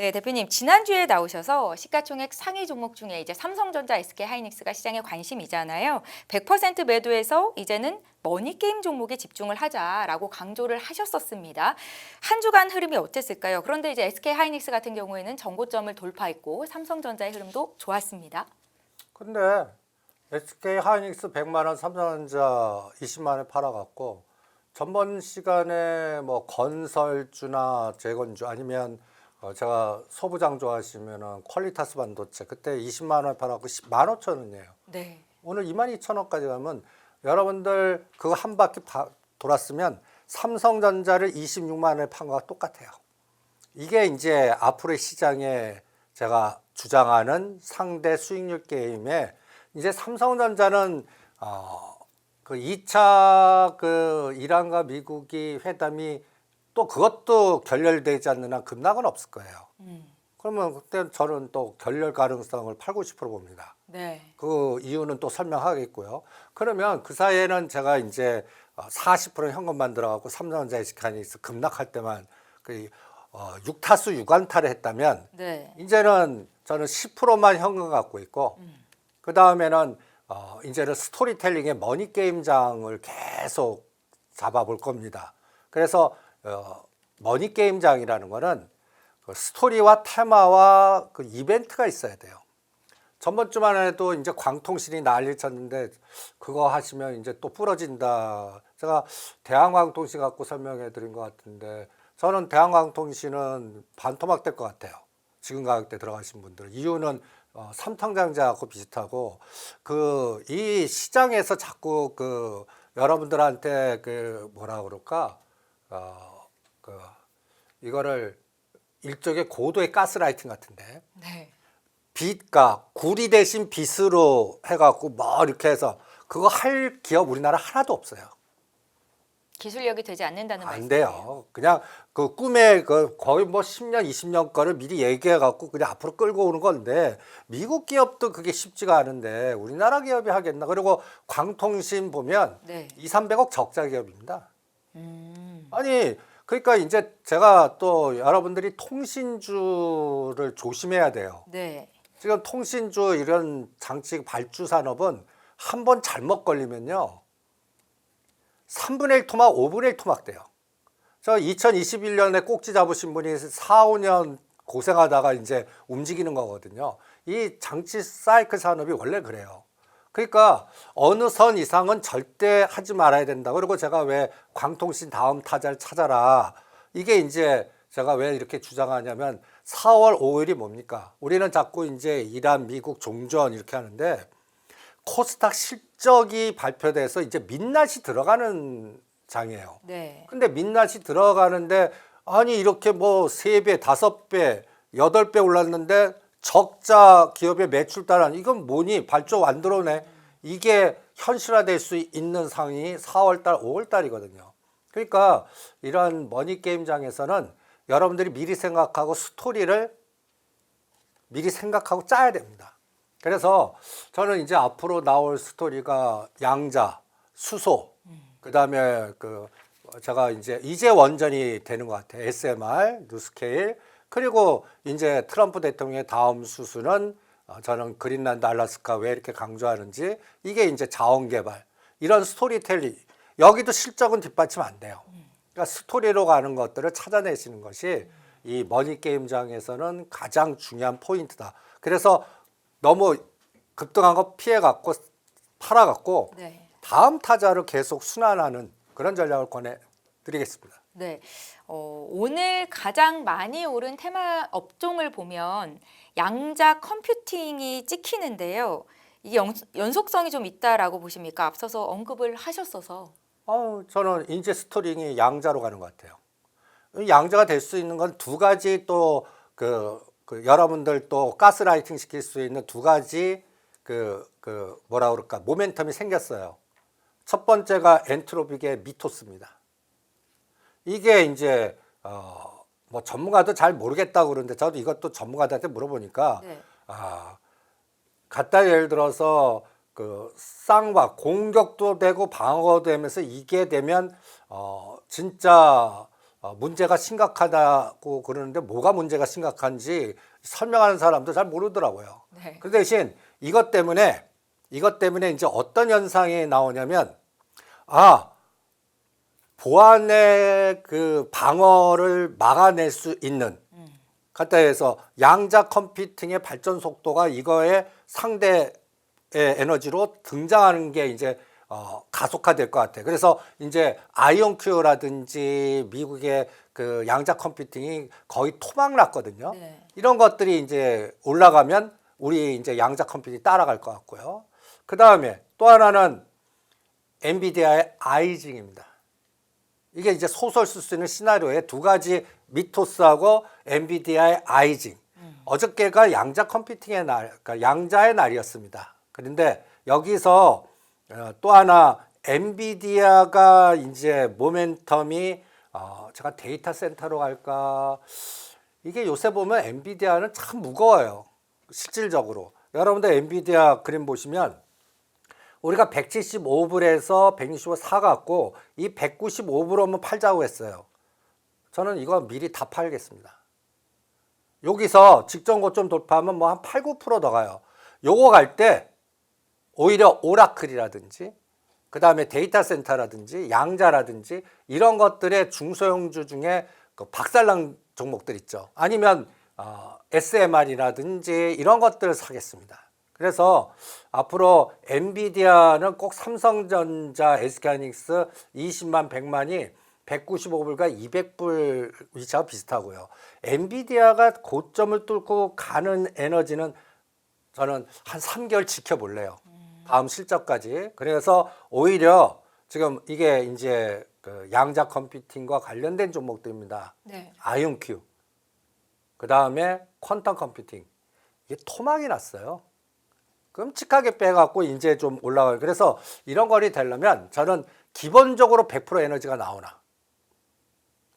네, 대표님 지난주에 나오셔서 시가총액 상위 종목 중에 이제 삼성전자, SK하이닉스가 시장에 관심이잖아요. 100% 매도해서 이제는 머니게임 종목에 집중을 하자라고 강조를 하셨었습니다. 한 주간 흐름이 어땠을까요? 그런데 이제 SK하이닉스 같은 경우에는 전고점을 돌파했고 삼성전자의 흐름도 좋았습니다. 근데 SK 하이닉스 100만 원, 삼성전자 20만 원에 팔아갖고 전번 시간에 뭐 건설주나 재건주 아니면 제가 소부장 좋아하시면은 퀄리타스 반도체 그때 20만 원에 팔아갖고 15,000원이에요. 네. 오늘 22,000원까지 가면 여러분들 그거 한 바퀴 돌았으면 삼성전자를 26만 원에 판 거와 똑같아요. 이게 이제 앞으로의 시장에 제가 주장하는 상대 수익률 게임에 이제 삼성전자는 그 2차 그 이란과 미국이 회담이 또 그것도 결렬되지 않는 한 급락은 없을 거예요. 그러면 그때 저는 또 결렬 가능성을 8, 90% 봅니다. 네. 그 이유는 또 설명하겠고요. 그러면 그 사이에는 제가 이제 40% 현금만 들어가고 삼성전자 SK하이닉스 급락할 때만 그 6타수 6안타를 했다면 네. 이제는 저는 10%만 현금 갖고 있고 그 다음에는 이제는 스토리텔링의 머니게임장을 계속 잡아볼 겁니다. 그래서 머니게임장이라는 거는 그 스토리와 테마와 그 이벤트가 있어야 돼요. 전번 주만 해도 이제 광통신이 난리 쳤는데 그거 하시면 이제 또 부러진다. 제가 대한광통신 갖고 설명해 드린 것 같은데 저는 대한광통신은 반토막 될 것 같아요. 지금 가격대 들어가신 분들. 이유는 삼성전자하고 비슷하고 그 이 시장에서 자꾸 그 여러분들한테 그 뭐라 그럴까 그 이거를 일종의 고도의 가스라이팅 같은데 네. 빚과 구리 대신 빚으로 해갖고 뭐 이렇게 해서 그거 할 기업 우리나라 하나도 없어요. 기술력이 되지 않는다는 안 말씀이에요. 돼요. 그냥 그 꿈에 그 거의 뭐 10년, 20년 거를 미리 얘기해 갖고 그냥 앞으로 끌고 오는 건데 미국 기업도 그게 쉽지가 않은데 우리나라 기업이 하겠나. 그리고 광통신 보면 네. 2, 300억 적자 기업입니다. 음. 아니 그러니까 이제 제가 또 여러분들이 통신주를 조심해야 돼요. 네. 지금 통신주 이런 장치 발주 산업은 한 번 잘못 걸리면요. 3분의 1 토막, 5분의 1 토막 돼요. 저 2021년에 꼭지 잡으신 분이 4, 5년 고생하다가 이제 움직이는 거거든요. 이 장치 사이클 산업이 원래 그래요. 그러니까 어느 선 이상은 절대 하지 말아야 된다. 그리고 제가 왜 광통신 다음 타자를 찾아라. 이게 이제 제가 왜 이렇게 주장하냐면 4월 5일이 뭡니까? 우리는 자꾸 이제 이란, 미국 종전 이렇게 하는데 코스닥 실적이 발표돼서 이제 민낯이 들어가는 장이에요. 네. 근데 민낯이 들어가는데 아니 이렇게 뭐 3배, 5배, 8배 올랐는데 적자 기업의 매출 따라 이건 뭐니? 발조 안 들어오네. 이게 현실화될 수 있는 상황이 4월달, 5월달이거든요. 그러니까 이런 머니게임장에서는 여러분들이 미리 생각하고 스토리를 미리 생각하고 짜야 됩니다. 그래서 저는 이제 앞으로 나올 스토리가 양자, 수소, 그다음에 그 제가 이제 원전이 되는 것 같아요. SMR, 뉴스케일. 그리고 이제 트럼프 대통령의 다음 수순은 저는 그린란드, 알래스카 왜 이렇게 강조하는지 이게 이제 자원 개발 이런 스토리텔링 여기도 실적은 뒷받침 안 돼요. 그러니까 스토리로 가는 것들을 찾아내시는 것이 이 머니게임장에서는 가장 중요한 포인트다. 그래서 너무 급등한 거 피해갖고 팔아갖고 네. 다음 타자를 계속 순환하는 그런 전략을 권해드리겠습니다. 네. 오늘 가장 많이 오른 테마 업종을 보면 양자 컴퓨팅이 찍히는데요. 이게 연속성이 좀 있다라고 보십니까? 앞서서 언급을 하셨어서. 저는 인재 스토링이 양자로 가는 것 같아요. 양자가 될 수 있는 건 두 가지 또 그 여러분들 또 가스라이팅 시킬 수 있는 두 가지 뭐라 그럴까 모멘텀이 생겼어요. 첫 번째가 엔트로픽의 미토스입니다. 이게 이제 뭐 전문가도 잘 모르겠다고 그러는데 저도 이것도 전문가들한테 물어보니까 네. 갖다 예를 들어서 그 쌍방 공격도 되고 방어도 되면서 이게 되면 진짜 문제가 심각하다고 그러는데 뭐가 문제가 심각한지 설명하는 사람도 잘 모르더라고요. 네. 그 대신 이것 때문에 이제 어떤 현상이 나오냐면 보안의 그 방어를 막아낼 수 있는 갖다 해서 양자 컴퓨팅의 발전 속도가 이거의 상대 에너지로 등장하는 게 이제 가속화될 것 같아요. 그래서 이제 아이온큐라든지 미국의 그 양자 컴퓨팅이 거의 토막났거든요. 네. 이런 것들이 이제 올라가면 우리 이제 양자 컴퓨팅이 따라갈 것 같고요. 그 다음에 또 하나는 엔비디아의 아이징입니다. 이게 이제 소설 쓸 수 있는 시나리오에 두 가지 미토스하고 엔비디아의 아이징. 어저께가 양자 컴퓨팅의 날, 그러니까 양자의 날이었습니다. 그런데 여기서 또 하나 엔비디아가 이제 모멘텀이 제가 데이터 센터로 갈까? 이게 요새 보면 엔비디아는 참 무거워요. 실질적으로. 여러분들 엔비디아 그림 보시면 우리가 175불에서 165 사갖고 이 195불 팔자고 했어요. 저는 이거 미리 다 팔겠습니다. 여기서 직전 고점 돌파하면 뭐 한 8, 9% 더 가요. 요거 갈 때 오히려 오라클이라든지 그 다음에 데이터 센터라든지 양자라든지 이런 것들의 중소형주 중에 그 박살난 종목들 있죠. 아니면 SMR이라든지 이런 것들을 사겠습니다. 그래서 앞으로 엔비디아는 꼭 삼성전자, SK하이닉스 20만, 100만이 195불과 200불 위치하고 비슷하고요. 엔비디아가 고점을 뚫고 가는 에너지는 저는 한 3개월 지켜볼래요. 다음 실적까지. 그래서 오히려 지금 이게 이제 그 양자 컴퓨팅과 관련된 종목들입니다. 네. 아이온큐, 그 다음에 퀀텀 컴퓨팅. 이게 토막이 났어요. 끔찍하게 빼갖고 이제 좀 올라가요. 그래서 이런 거리 되려면 저는 기본적으로 100% 에너지가 나오나.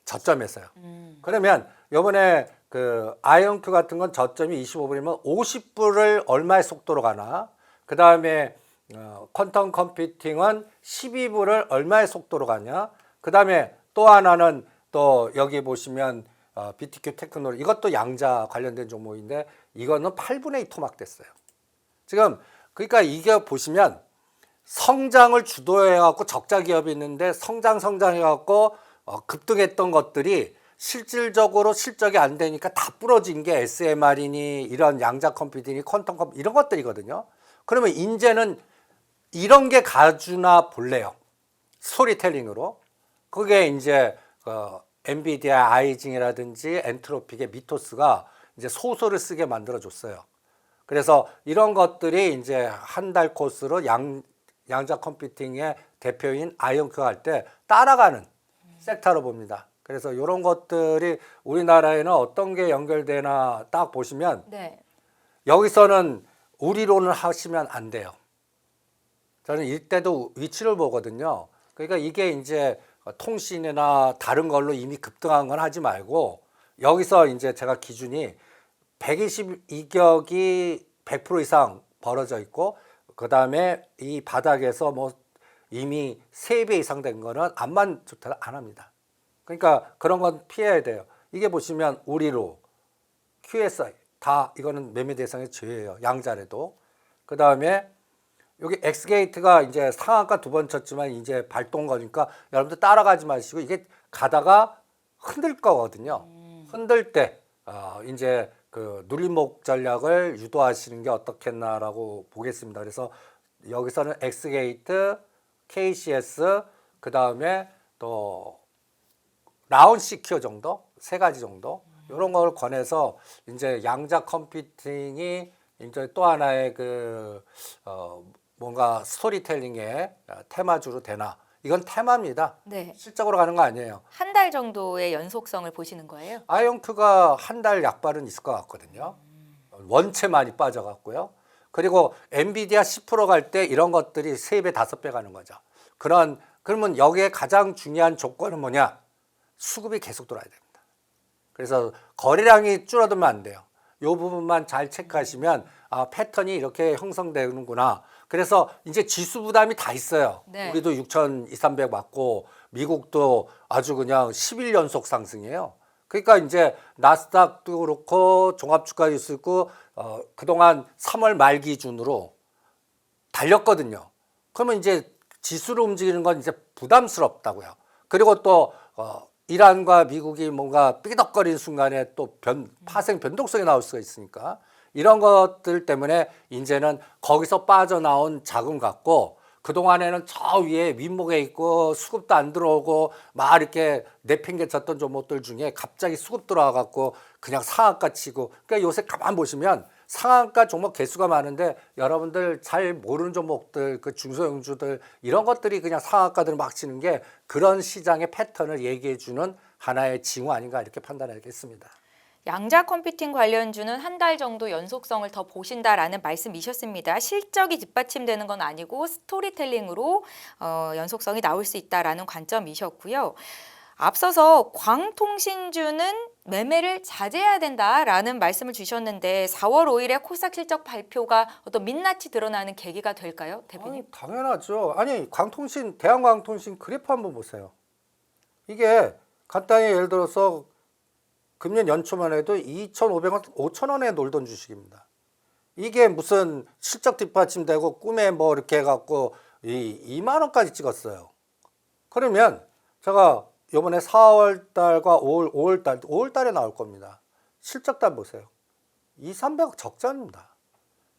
저점에서요. 그러면 요번에 그 아이온큐 같은 건 저점이 25불이면 50불을 얼마의 속도로 가나. 그 다음에 퀀텀 컴퓨팅은 12불을 얼마의 속도로 가냐. 그 다음에 또 하나는 또 여기 보시면 BTQ 테크놀로지 이것도 양자 관련된 종목인데 이거는 8분의 2 토막됐어요. 지금 그러니까 이게 보시면 성장을 주도해갖고 적자 기업이 있는데 성장해갖고 급등했던 것들이 실질적으로 실적이 안 되니까 다 부러진 게 SMR이니 이런 양자 컴퓨팅이 퀀텀 컴퓨팅 이런 것들이거든요. 그러면 이제는 이런 게 가주나 볼래요. 스토리텔링으로. 그게 이제 엔비디아 아이징이라든지 엔트로픽의 미토스가 이제 소설을 쓰게 만들어줬어요. 그래서 이런 것들이 이제 한 달 코스로 양자 컴퓨팅의 대표인 아이온큐 할 때 따라가는 섹터로 봅니다. 그래서 이런 것들이 우리나라에는 어떤 게 연결되나 딱 보시면 네. 여기서는 우리론을 하시면 안 돼요. 저는 이때도 위치를 보거든요. 그러니까 이게 이제 통신이나 다른 걸로 이미 급등한 건 하지 말고 여기서 이제 제가 기준이 122격이 100% 이상 벌어져 있고 그 다음에 이 바닥에서 뭐 이미 3배 이상 된 거는 암만 좋다 안 합니다. 그러니까 그런 건 피해야 돼요. 이게 보시면 우리로 QSI 다 이거는 매매 대상의 제외예요. 양자래도. 그 다음에 여기 X게이트가 이제 상한가 2번 쳤지만 이제 발동 거니까 여러분들 따라가지 마시고 이게 가다가 흔들 거거든요. 흔들 때 이제 그 눌림목 전략을 유도하시는 게 어떻겠나라고 보겠습니다. 그래서 여기서는 X게이트, KCS, 그 다음에 또 라운시큐어 정도, 3가지 정도 이런 걸 권해서 이제 양자 컴퓨팅이 이제 또 하나의 그 뭔가 스토리텔링의 테마주로 되나. 이건 테마입니다. 네. 실적으로 가는 거 아니에요. 한 달 정도의 연속성을 보시는 거예요? 아이온큐가 한 달 약발은 있을 것 같거든요. 원체 많이 빠져갖고요. 그리고 엔비디아 10% 갈 때 이런 것들이 3배, 5배 가는 거죠. 그러면 여기에 가장 중요한 조건은 뭐냐? 수급이 계속 돌아야 됩니다. 그래서 거래량이 줄어들면 안 돼요. 이 부분만 잘 체크하시면 패턴이 이렇게 형성되는구나. 그래서 이제 지수 부담이 다 있어요. 네. 우리도 6,200, 300 맞고 미국도 아주 그냥 10일 연속 상승이에요. 그러니까 이제 나스닥도 그렇고 종합주가지수 있고 그동안 3월 말 기준으로 달렸거든요. 그러면 이제 지수를 움직이는 건 이제 부담스럽다고요. 그리고 또 이란과 미국이 뭔가 삐덕거리는 순간에 또 파생 변동성이 나올 수가 있으니까 이런 것들 때문에 이제는 거기서 빠져나온 자금 갖고 그동안에는 저 위에 윗목에 있고 수급도 안 들어오고 막 이렇게 내팽개쳤던 종목들 중에 갑자기 수급 들어와 갖고 그냥 상한가 치고, 그러니까 요새 가만 보시면 상한가 종목 개수가 많은데 여러분들 잘 모르는 종목들, 그 중소형주들 이런 것들이 그냥 상한가들을 막 치는 게 그런 시장의 패턴을 얘기해 주는 하나의 징후 아닌가 이렇게 판단하겠습니다. 양자 컴퓨팅 관련주는 한 달 정도 연속성을 더 보신다라는 말씀이셨습니다. 실적이 뒷받침되는 건 아니고 스토리텔링으로 연속성이 나올 수 있다라는 관점이셨고요. 앞서서 광통신주는 매매를 자제해야 된다라는 말씀을 주셨는데 4월 5일에 코스닥 실적 발표가 어떤 민낯이 드러나는 계기가 될까요, 대표님? 아니, 당연하죠. 아니 광통신, 대한광통신 그래프 한번 보세요. 이게 간단히 예를 들어서 금년 연초만 해도 2,500원, 5,000원에 놀던 주식입니다. 이게 무슨 실적 뒷받침되고 꿈에 뭐 이렇게 해갖고 2만 원까지 찍었어요. 그러면 제가 이번에 4월 달과 5월 달에 나올 겁니다. 실적단 보세요. 2,300억 적자입니다.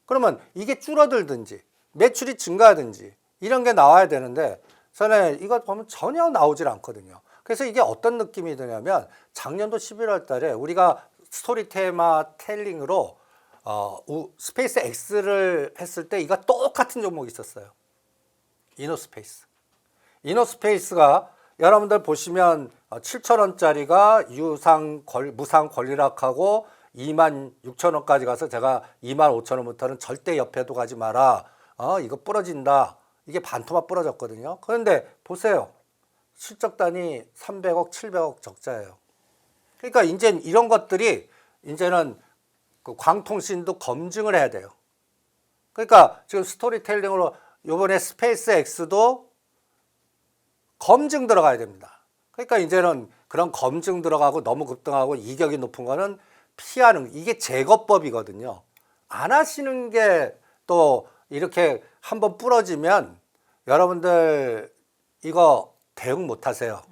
그러면 이게 줄어들든지 매출이 증가하든지 이런 게 나와야 되는데 저는 이거 보면 전혀 나오질 않거든요. 그래서 이게 어떤 느낌이 드냐면 작년도 11월 달에 우리가 스토리 테마 텔링으로 스페이스 X를 했을 때 이거 똑같은 종목이 있었어요. 이노스페이스. 이노스페이스가 여러분들 보시면 7,000원짜리가 무상 권리락하고 26,000원까지 가서 제가 25,000원부터는 절대 옆에도 가지 마라. 이거 부러진다. 이게 반토막 부러졌거든요. 그런데 보세요. 실적단이 300억, 700억 적자예요. 그러니까 이제 이런 것들이 이제는 그 광통신도 검증을 해야 돼요. 그러니까 지금 스토리텔링으로 이번에 스페이스 X도 검증 들어가야 됩니다. 그러니까 이제는 그런 검증 들어가고 너무 급등하고 이격이 높은 거는 피하는, 이게 제거법이거든요. 안 하시는 게 또 이렇게 한번 부러지면 여러분들 이거 대응 못 하세요.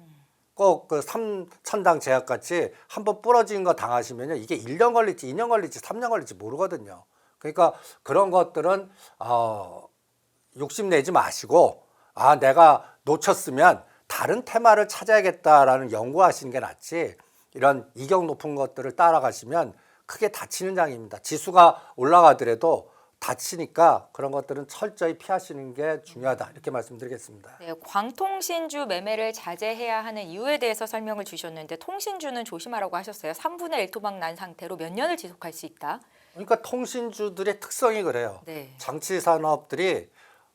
꼭 그 삼천당 제약 같이 한번 부러진 거 당하시면요. 이게 1년 걸릴지 2년 걸릴지 3년 걸릴지 모르거든요. 그러니까 그런 것들은 욕심내지 마시고 내가 놓쳤으면 다른 테마를 찾아야겠다라는 연구하시는 게 낫지, 이런 이격 높은 것들을 따라가시면 크게 다치는 장입니다. 지수가 올라가더라도 다치니까 그런 것들은 철저히 피하시는 게 중요하다, 이렇게 말씀드리겠습니다. 네, 광통신주 매매를 자제해야 하는 이유에 대해서 설명을 주셨는데 통신주는 조심하라고 하셨어요. 3분의 1 토막 난 상태로 몇 년을 지속할 수 있다. 그러니까 통신주들의 특성이 그래요. 네. 장치 산업들이,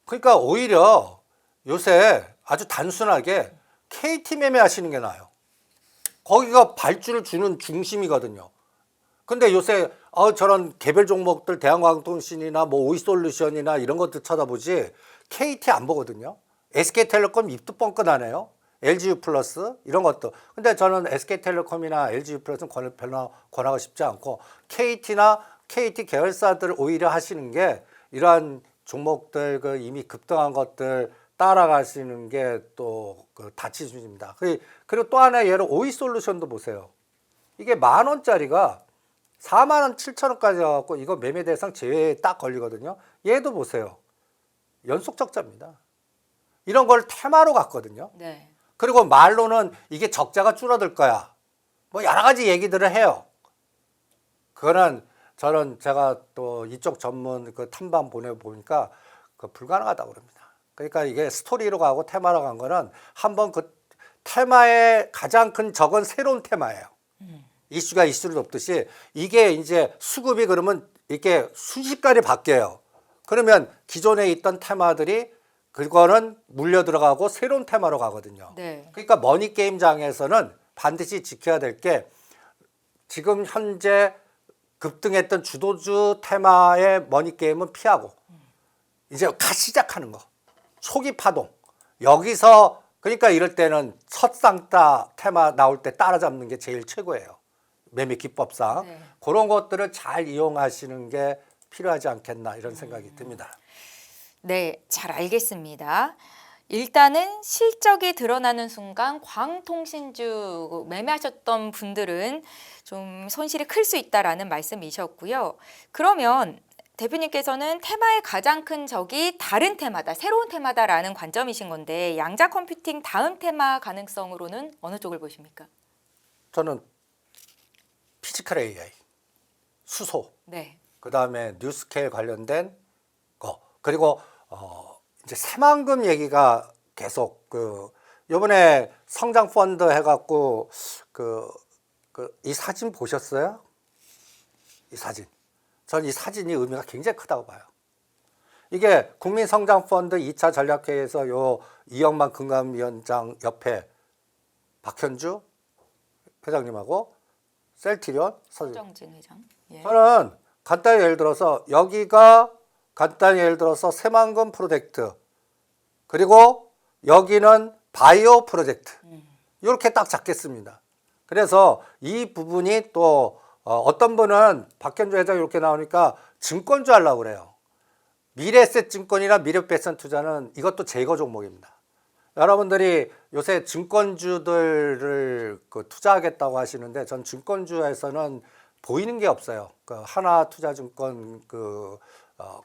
그러니까 오히려 요새 아주 단순하게 KT 매매하시는 게 나아요. 거기가 발주를 주는 중심이거든요. 근데 요새 저런 개별 종목들 대한광통신이나 뭐 오이솔루션이나 이런 것들 쳐다보지 KT 안 보거든요. SK텔레콤 입도 뻥끗하네요. LGU 플러스 이런 것도. 근데 저는 SK텔레콤이나 LGU 플러스는 별로 권하고 싶지 않고 KT나 KT 계열사들을 오히려 하시는 게, 이러한 종목들 그 이미 급등한 것들 따라가시는 게 또 그 다치수입니다. 그리고 또 하나 예로 오이솔루션도 보세요. 이게 10,000원짜리가 47,000원까지 가갖고 이거 매매 대상 제외에 딱 걸리거든요. 얘도 보세요. 연속 적자입니다. 이런 걸 테마로 갔거든요. 네. 그리고 말로는 이게 적자가 줄어들 거야. 뭐 여러 가지 얘기들을 해요. 그거는 제가 또 이쪽 전문 그 탐방 보내보니까 그 불가능하다고 그럽니다. 그러니까 이게 스토리로 가고 테마로 간 거는 한번 그 테마의 가장 큰 적은 새로운 테마예요. 이슈가 이슈를 덮듯이 이게 이제 수급이 그러면 이렇게 순식간에 바뀌어요. 그러면 기존에 있던 테마들이 그거는 물려 들어가고 새로운 테마로 가거든요. 네. 그러니까 머니게임장에서는 반드시 지켜야 될 게, 지금 현재 급등했던 주도주 테마의 머니게임은 피하고 이제 시작하는 거, 초기 파동, 여기서 그러니까 이럴 때는 첫 쌍따 테마 나올 때 따라잡는 게 제일 최고예요. 매매 기법상. 네. 그런 것들을 잘 이용하시는 게 필요하지 않겠나 이런 생각이 듭니다. 네, 잘 알겠습니다. 일단은 실적이 드러나는 순간 광통신주 매매하셨던 분들은 좀 손실이 클 수 있다라는 말씀이셨고요. 그러면 대표님께서는 테마의 가장 큰 적이 다른 테마다, 새로운 테마다라는 관점이신 건데 양자 컴퓨팅 다음 테마 가능성으로는 어느 쪽을 보십니까? 저는 피지컬 AI, 수소, 네. 그다음에 뉴스케일 관련된 거, 그리고 이제 새만금 얘기가 계속 요번에 성장 펀드 해갖고 이 사진 보셨어요? 이 사진. 전 이 사진이 의미가 굉장히 크다고 봐요. 이게 국민성장펀드 2차 전략회의에서 요 이영만 금감위원장 옆에 박현주 회장님하고 셀트리온 서정진 회장. 예. 저는 간단히 예를 들어서 여기가 간단히 예를 들어서 새만금 프로젝트 그리고 여기는 바이오 프로젝트 이렇게 딱 잡겠습니다. 그래서 이 부분이 또 어떤 분은 박현주 회장 이렇게 나오니까 증권주 하려고 그래요. 미래에셋 증권이나 미래배선 투자는 이것도 제거 종목입니다. 여러분들이 요새 증권주들을 투자하겠다고 하시는데 전 증권주에서는 보이는 게 없어요. 하나투자증권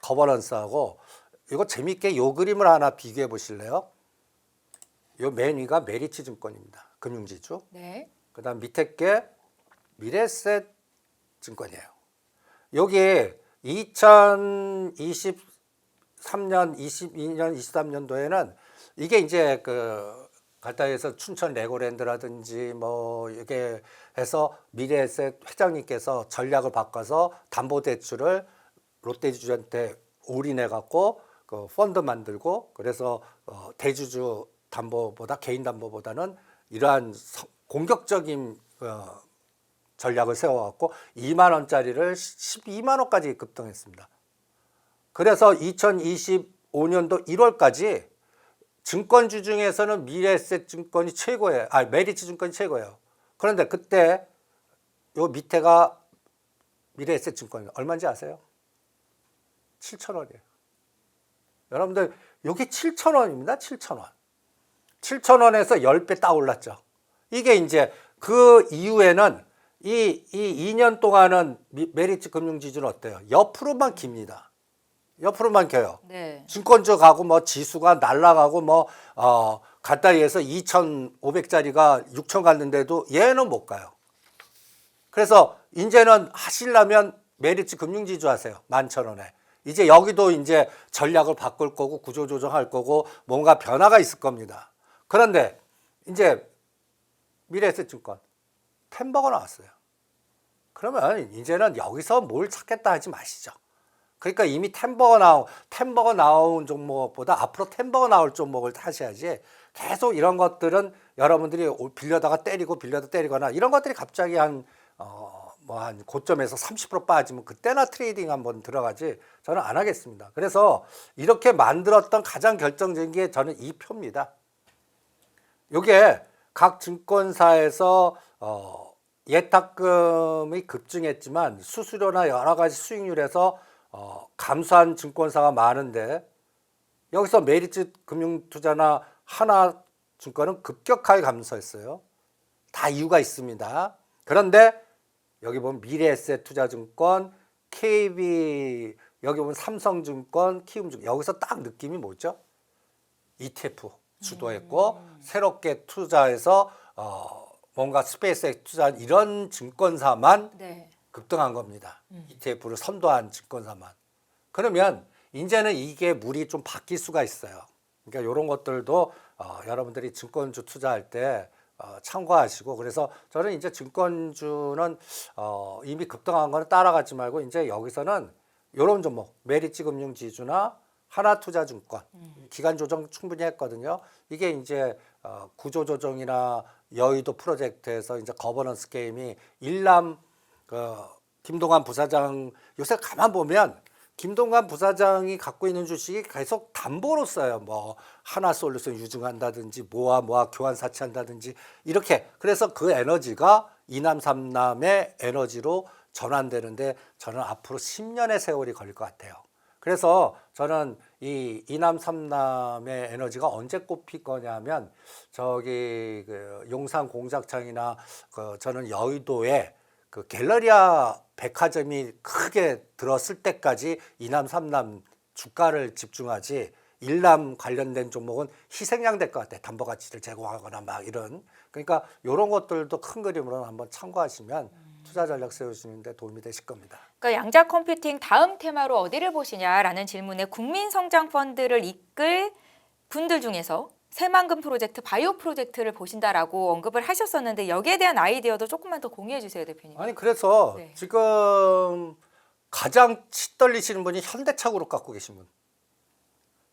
거버넌스하고 이거 재밌게 요 그림을 하나 비교해 보실래요? 요 맨 위가 메리츠 증권입니다. 금융지주. 네. 그다음 밑에 게 미래에셋 증권이에요. 여기 2023년, 22년, 23년도에는 이게 이제 갈다에서 춘천 레고랜드라든지 뭐 이게 해서 미래에셋 회장님께서 전략을 바꿔서 담보대출을 롯데지주한테 올인해 갖고 펀드 만들고 그래서 대주주 담보보다 개인 담보보다는 이러한 공격적인 전략을 세워갖고 2만 원짜리를 12만 원까지 급등했습니다. 그래서 2025년도 1월까지 증권주 중에서는 미래에셋 증권이 최고예요. 메리츠 증권이 최고예요. 그런데 그때 요 밑에가 미래에셋 증권이 얼마인지 아세요? 7,000원이에요. 여러분들 여기 7,000원입니다. 7,000원. 7,000원에서 10배 딱 올랐죠. 이게 이제 그 이후에는 이 2년 동안은 메리츠 금융지주는 어때요? 옆으로만 깁니다. 옆으로만 겨요. 네. 증권주 가고 뭐 지수가 날아가고 뭐 간단히 해서 2,500짜리가 6,000 갔는데도 얘는 못 가요. 그래서 이제는 하시려면 메리츠 금융지주 하세요. 11,000원에. 이제 여기도 이제 전략을 바꿀 거고 구조 조정할 거고 뭔가 변화가 있을 겁니다. 그런데 이제 미래에셋 증권 템버가 나왔어요. 그러면 이제는 여기서 뭘 찾겠다 하지 마시죠. 그러니까 이미 템버가 나온 종목보다 앞으로 템버가 나올 종목을 타셔야지 계속 이런 것들은 여러분들이 빌려다가 때리고 빌려다 때리거나 이런 것들이 갑자기 한 고점에서 30% 빠지면 그때나 트레이딩 한번 들어가지 저는 안 하겠습니다. 그래서 이렇게 만들었던 가장 결정적인 게 저는 이 표입니다. 이게 각 증권사에서 예탁금이 급증했지만 수수료나 여러 가지 수익률에서 감소한 증권사가 많은데 여기서 메리츠 금융투자나 하나증권은 급격하게 감소했어요. 다 이유가 있습니다. 그런데 여기 보면 미래에셋 투자증권, KB, 여기 보면 삼성증권, 키움증권 여기서 딱 느낌이 뭐죠? ETF 주도했고 새롭게 투자해서 뭔가 스페이스에 투자한 이런 증권사만 네. 급등한 겁니다. ETF를 선도한 증권사만. 그러면 이제는 이게 물이 좀 바뀔 수가 있어요. 그러니까 이런 것들도 여러분들이 증권주 투자할 때 참고하시고 그래서 저는 이제 증권주는 이미 급등한 거는 따라가지 말고 이제 여기서는 이런 종목 메리츠 금융지주나 하나투자증권 기간 조정 충분히 했거든요. 이게 이제 구조 조정이나 여의도 프로젝트에서 이제 거버넌스 게임이 일남 김동완 부사장 요새 가만 보면 김동관 부사장이 갖고 있는 주식이 계속 담보로 써요. 뭐 하나솔루션 유증한다든지 모아 교환 사채한다든지 이렇게. 그래서 그 에너지가 이남 삼남의 에너지로 전환되는데 저는 앞으로 10년의 세월이 걸릴 것 같아요. 그래서 저는 이 이남 삼남의 에너지가 언제 꼽힐 거냐면 저기 그 용산 공작창이나 그 저는 여의도에 그 갤러리아 백화점이 크게 들었을 때까지 이남 삼남 주가를 집중하지 일남 관련된 종목은 희생양 될 것 같아. 담보 가치를 제공하거나 막 이런. 그러니까 이런 것들도 큰 그림으로 한번 참고하시면 투자 전략 세우시는데 도움이 되실 겁니다. 그러니까 양자 컴퓨팅 다음 테마로 어디를 보시냐라는 질문에 국민성장펀드를 이끌 분들 중에서 새만금 프로젝트, 바이오 프로젝트를 보신다라고 언급을 하셨었는데 여기에 대한 아이디어도 조금만 더 공유해 주세요, 대표님. 아니 그래서 네. 지금 가장 치 떨리시는 분이 현대차그룹 갖고 계신 분.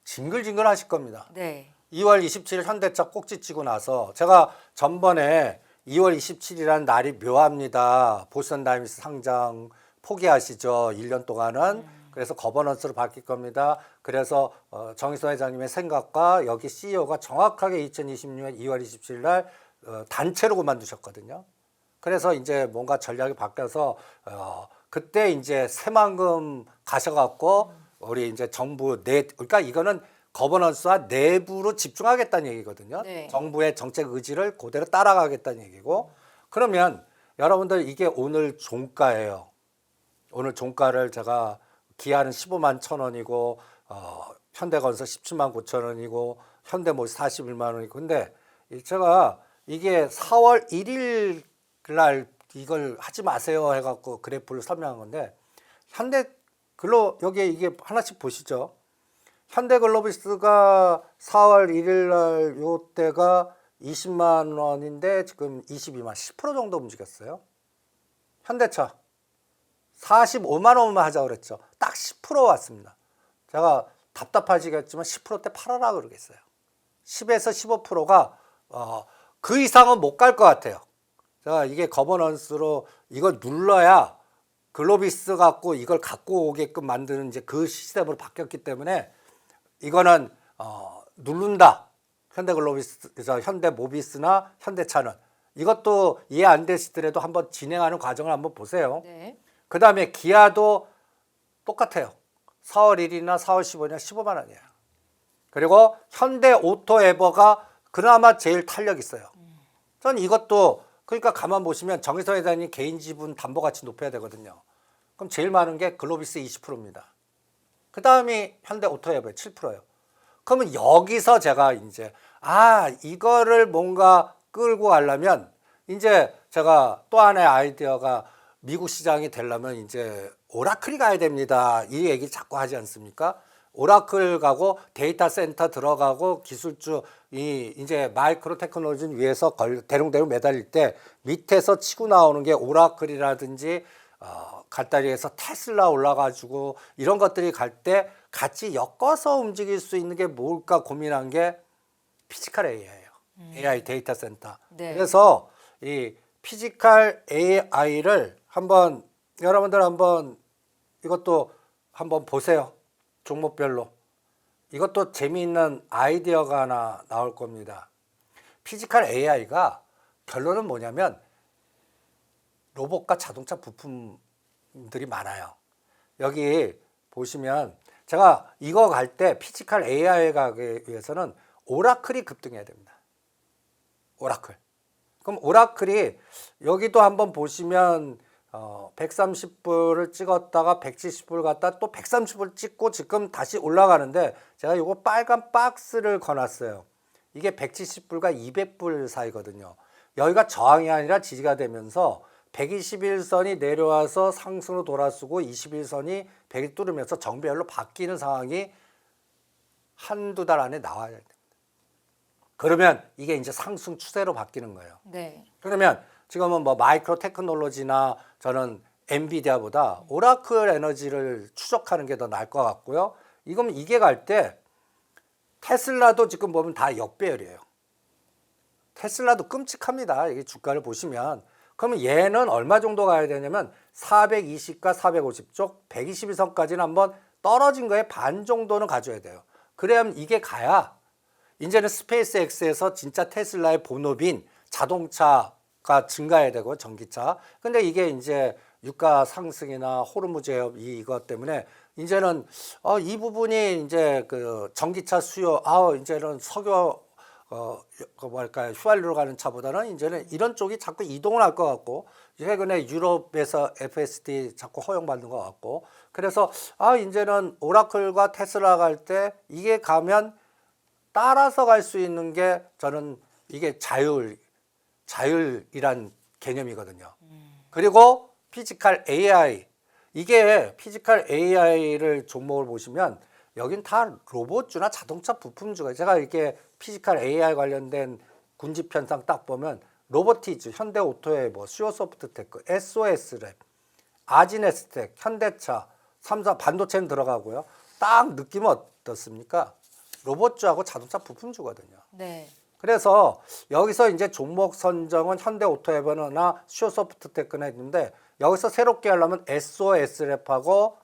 징글징글 하실 겁니다. 네. 2월 27일 현대차 꼭지 치고 나서 제가 전번에 2월 27일이라는 날이 묘합니다. 보스턴 다이미스 상장 포기하시죠. 1년 동안은. 그래서 거버넌스로 바뀔 겁니다. 그래서 정의선 회장님의 생각과 여기 CEO가 정확하게 2026년 2월 27일 날 단체로 그만두셨거든요. 그래서 이제 뭔가 전략이 바뀌어서 그때 이제 새만금 가셔갖고 우리 이제 정부 그러니까 이거는 거버넌스와 내부로 집중하겠다는 얘기거든요. 네. 정부의 정책 의지를 그대로 따라가겠다는 얘기고. 그러면 여러분들 이게 오늘 종가예요. 오늘 종가를 제가 기아는 15만 1,000원이고 현대건설 17만 9천 원이고 현대모비 41만 원이고. 근데 제가 이게 4월 1일 날 이걸 하지 마세요 해갖고 그래프를 설명한 건데 여기에 이게 하나씩 보시죠. 현대글로비스가 4월 1일 날 요때가 20만 원인데 지금 22만 10% 정도 움직였어요. 현대차 45만 원만 하자고 그랬죠. 딱 10% 왔습니다. 제가 답답하시겠지만 10%대 팔아라 그러겠어요. 10에서 15%가 그 이상은 못 갈 것 같아요. 제가 이게 거버넌스로 이걸 눌러야 글로비스 갖고 이걸 갖고 오게끔 만드는 이제 그 시스템으로 바뀌었기 때문에 이거는 누른다. 현대글로비스, 현대모비스나 현대차는 이것도 이해 안 되시더라도 한번 진행하는 과정을 한번 보세요. 네. 그 다음에 기아도 똑같아요. 4월 1일이나 4월 15일이나 15만 원이에요. 그리고 현대오토에버가 그나마 제일 탄력 있어요. 전 이것도 그러니까 가만 보시면 정의선 회장님 개인 지분 담보 가치 높여야 되거든요. 그럼 제일 많은 게 글로비스 20%입니다. 그 다음이 현대오토에버의 7%예요. 그러면 여기서 제가 이제 이거를 뭔가 끌고 가려면 이제 제가 또 하나의 아이디어가 미국 시장이 되려면 이제 오라클이 가야 됩니다. 이 얘기 자꾸 하지 않습니까? 오라클 가고 데이터 센터 들어가고 기술주 이제 마이크로 테크놀로지 위에서 대롱대롱 매달릴 때 밑에서 치고 나오는 게 오라클이라든지 갈다리에서 테슬라 올라가지고 이런 것들이 갈 때 같이 엮어서 움직일 수 있는 게 뭘까 고민한 게 피지컬 AI예요. AI 데이터 센터. 네. 그래서 이 피지컬 AI를 여러분들 한번 이것도 한번 보세요. 종목별로. 이것도 재미있는 아이디어가 하나 나올 겁니다. 피지컬 AI가 결론은 뭐냐면 로봇과 자동차 부품들이 많아요. 여기 보시면 제가 이거 갈 때 피지컬 AI 가기 위해서는 오라클이 급등해야 됩니다. 오라클. 그럼 오라클이 여기도 한번 보시면 130불을 찍었다가 170불 갔다 또 130불 찍고 지금 다시 올라가는데 제가 이거 빨간 박스를 거놨어요. 이게 170불과 200불 사이거든요. 여기가 저항이 아니라 지지가 되면서 121선이 내려와서 상승으로 돌아서고 21선이 100을 뚫으면서 정배열로 바뀌는 상황이 한두 달 안에 나와야 됩니다. 그러면 이게 이제 상승 추세로 바뀌는 거예요. 네. 그러면 지금은 뭐 마이크로 테크놀로지나 저는 엔비디아보다 오라클 에너지를 추적하는 게 더 나을 것 같고요. 이게 갈 때 테슬라도 지금 보면 다 역배열이에요. 테슬라도 끔찍합니다. 이게 주가를 보시면. 그러면 얘는 얼마 정도 가야 되냐면 420과 450쪽 121선까지는 한번 떨어진 거에 반 정도는 가져야 돼요. 그래야면 이게 가야 이제는 스페이스 X에서 진짜 테슬라의 본업인 자동차가 증가해야 되고 전기차. 근데 이게 이제 유가 상승이나 호르무 제업 이것 때문에 이제는 이 부분이 이제 그 전기차 수요 이제는 석유 그 뭐랄까 휘발유로 가는 차보다는 이제는 이런 쪽이 자꾸 이동을 할 것 같고 최근에 유럽에서 FSD 자꾸 허용받는 것 같고 그래서 이제는 오라클과 테슬라 갈 때 이게 가면 따라서 갈 수 있는 게 저는 이게 자율이란 개념이거든요. 그리고 피지컬 AI 이게 피지컬 AI를 종목을 보시면 여긴 다 로봇주나 자동차 부품주가 제가 이렇게 피지컬 AI 관련된 군집 현상 딱 보면 로보티즈, 현대오토웨이버, 슈어소프트테크, SOS랩, 아지네스텍, 현대차, 삼성 반도체는 들어가고요. 딱 느낌은 어떻습니까? 로봇주하고 자동차 부품주거든요. 네. 그래서 여기서 이제 종목 선정은 현대오토웨이버나 슈어소프트테크나 했는데 여기서 새롭게 하려면 SOS랩하고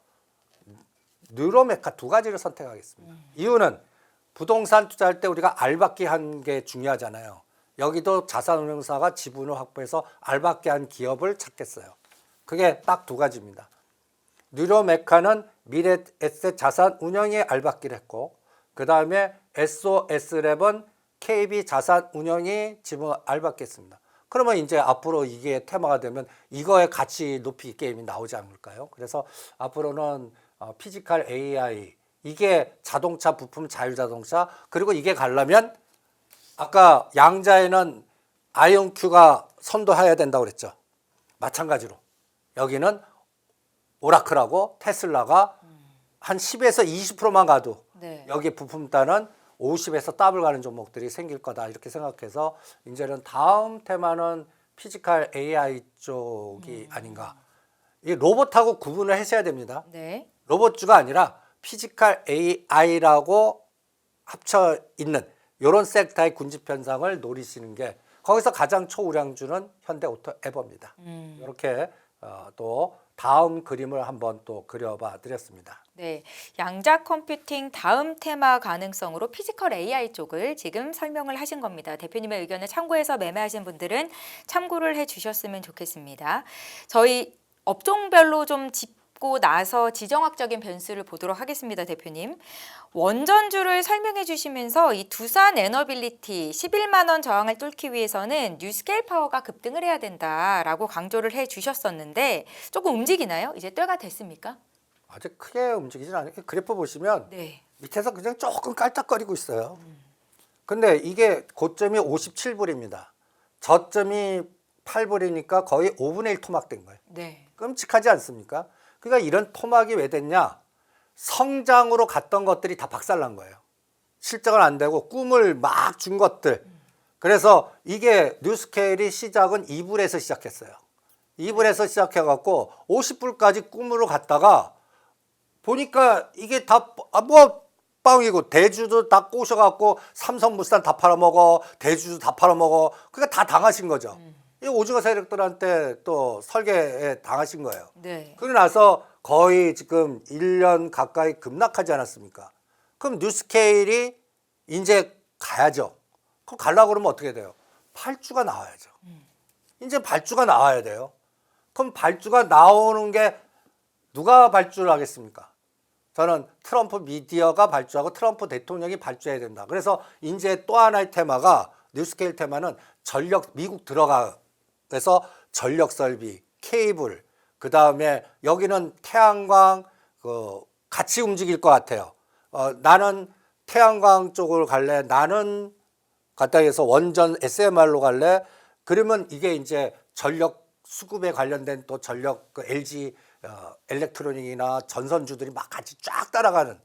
뉴로메카 두 가지를 선택하겠습니다. 이유는 부동산 투자할 때 우리가 알박기 한 게 중요하잖아요. 여기도 자산운용사가 지분을 확보해서 알박기 한 기업을 찾겠어요. 그게 딱 두 가지입니다. 뉴로메카는 미래에셋 자산운용에 알박기를 했고 그 다음에 SOS랩은 KB 자산운용이 지분 알박기했습니다. 그러면 이제 앞으로 이게 테마가 되면 이거의 가치 높이 게임이 나오지 않을까요? 그래서 앞으로는 피지컬 AI 이게 자동차 부품 자율자동차 그리고 이게 가려면 아까 양자에는 아이온큐가 선도해야 된다고 그랬죠. 마찬가지로 여기는 오라클하고 테슬라가 한 10에서 20%만 가도 네. 여기 부품 따는 50에서 더블 가는 종목들이 생길 거다 이렇게 생각해서 이제는 다음 테마는 피지컬 AI 쪽이 아닌가. 이 로봇하고 구분을 하셔야 됩니다. 네. 로봇주가 아니라 피지컬 AI라고 합쳐 있는 이런 섹터의 군집 현상을 노리시는 게 거기서 가장 초우량주는 현대오토에버입니다. 이렇게 또 다음 그림을 한번 또 그려봐 드렸습니다. 네, 양자 컴퓨팅 다음 테마 가능성으로 피지컬 AI 쪽을 지금 설명을 하신 겁니다. 대표님의 의견을 참고해서 매매하신 분들은 참고를 해주셨으면 좋겠습니다. 저희 업종별로 좀 짚고 나서 지정학적인 변수를 보도록 하겠습니다, 대표님. 원전주를 설명해 주시면서 이 두산 에너빌리티 11만 원 저항을 뚫기 위해서는 뉴스케일 파워가 급등을 해야 된다라고 강조를 해 주셨었는데 조금 움직이나요? 이제 때가 됐습니까? 아주 크게 움직이진 않아요. 그래프 보시면 네. 밑에서 그냥 조금 깔짝거리고 있어요. 근데 이게 고점이 57불입니다. 저점이 8불이니까 거의 5분의 1 토막된 거예요. 네. 끔찍하지 않습니까? 그러니까 이런 토막이 왜 됐냐? 성장으로 갔던 것들이 다 박살난 거예요. 실적은 안 되고 꿈을 막 준 것들. 그래서 이게 뉴스케일이 시작은 2불에서 시작했어요. 2불에서 시작해갖고 50불까지 꿈으로 갔다가 보니까 이게 다 빵이고 대주도 다 꼬셔갖고 삼성물산 다 팔아먹어 대주도 다 팔아먹어 그러니까 다 당하신 거죠. 이 오징어 세력들한테 또 설계에 당하신 거예요. 네. 그러고 나서 거의 지금 1년 가까이 급락하지 않았습니까? 그럼 뉴스케일이 이제 가야죠. 그럼 가려고 그러면 어떻게 돼요? 발주가 나와야죠. 이제 발주가 나와야 돼요. 그럼 발주가 나오는 게 누가 발주를 하겠습니까? 저는 트럼프 미디어가 발주하고 트럼프 대통령이 발주해야 된다. 그래서 이제 또 하나의 테마가 뉴스케일 테마는 전력 미국 들어가서 전력 설비, 케이블, 그 다음에 여기는 태양광 같이 움직일 것 같아요. 나는 태양광 쪽으로 갈래. 나는 갔다 해서 원전 SMR로 갈래. 그러면 이게 이제 전력 수급에 관련된 또 전력 LG 엘렉트로닉이나 전선주들이 막 같이 쫙 따라가는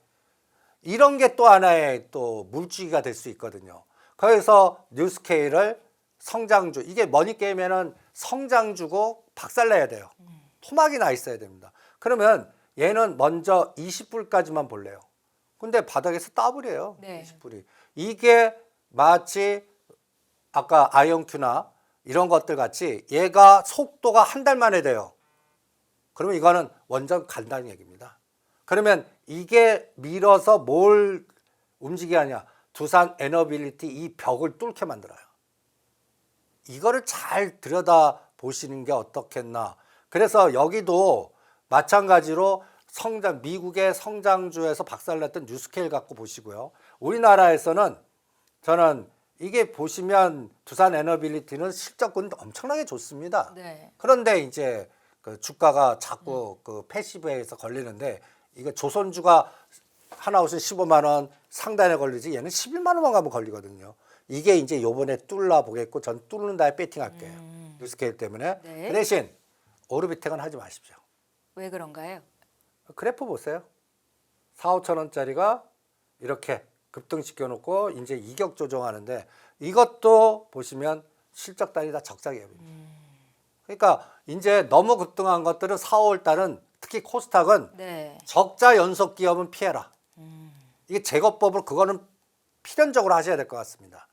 이런 게 또 하나의 또 물주기가 될 수 있거든요. 그래서 뉴스케일을 성장주 이게 머니게임에는 성장주고 박살내야 돼요. 토막이 나 있어야 됩니다. 그러면 얘는 먼저 20불까지만 볼래요. 근데 바닥에서 더블이에요. 네. 20불이. 이게 마치 아까 아이온큐나 이런 것들 같이 얘가 속도가 한 달 만에 돼요. 그러면 이거는 원전 간다는 얘기입니다. 그러면 이게 밀어서 뭘 움직이게 하냐? 두산 에너빌리티 이 벽을 뚫게 만들어요. 이거를 잘 들여다 보시는 게 어떻겠나. 그래서 여기도 마찬가지로 미국의 성장주에서 박살났던 뉴스케일 갖고 보시고요. 우리나라에서는 저는 이게 보시면 두산 에너빌리티는 실적은 엄청나게 좋습니다. 네. 그런데 이제 그 주가가 자꾸 그 패시브에서 걸리는데 이거 조선주가 하나 옷은 15만 원 상단에 걸리지 얘는 11만 원만 가면 걸리거든요. 이게 이제 요번에 뚫나 보겠고 전 뚫는 다에 배팅할게요. 뉴스케일 때문에. 네. 그 대신 오르비텍은 하지 마십시오. 왜 그런가요? 그래프 보세요. 4, 5천 원짜리가 이렇게 급등시켜 놓고 이제 이격 조정하는데 이것도 보시면 실적 달이 다 적자 기업입니다. 그러니까 이제 너무 급등한 것들은 4, 5월 달은 특히 코스닥은 네. 적자 연속 기업은 피해라. 이게 제거법으로 그거는 필연적으로 하셔야 될 것 같습니다.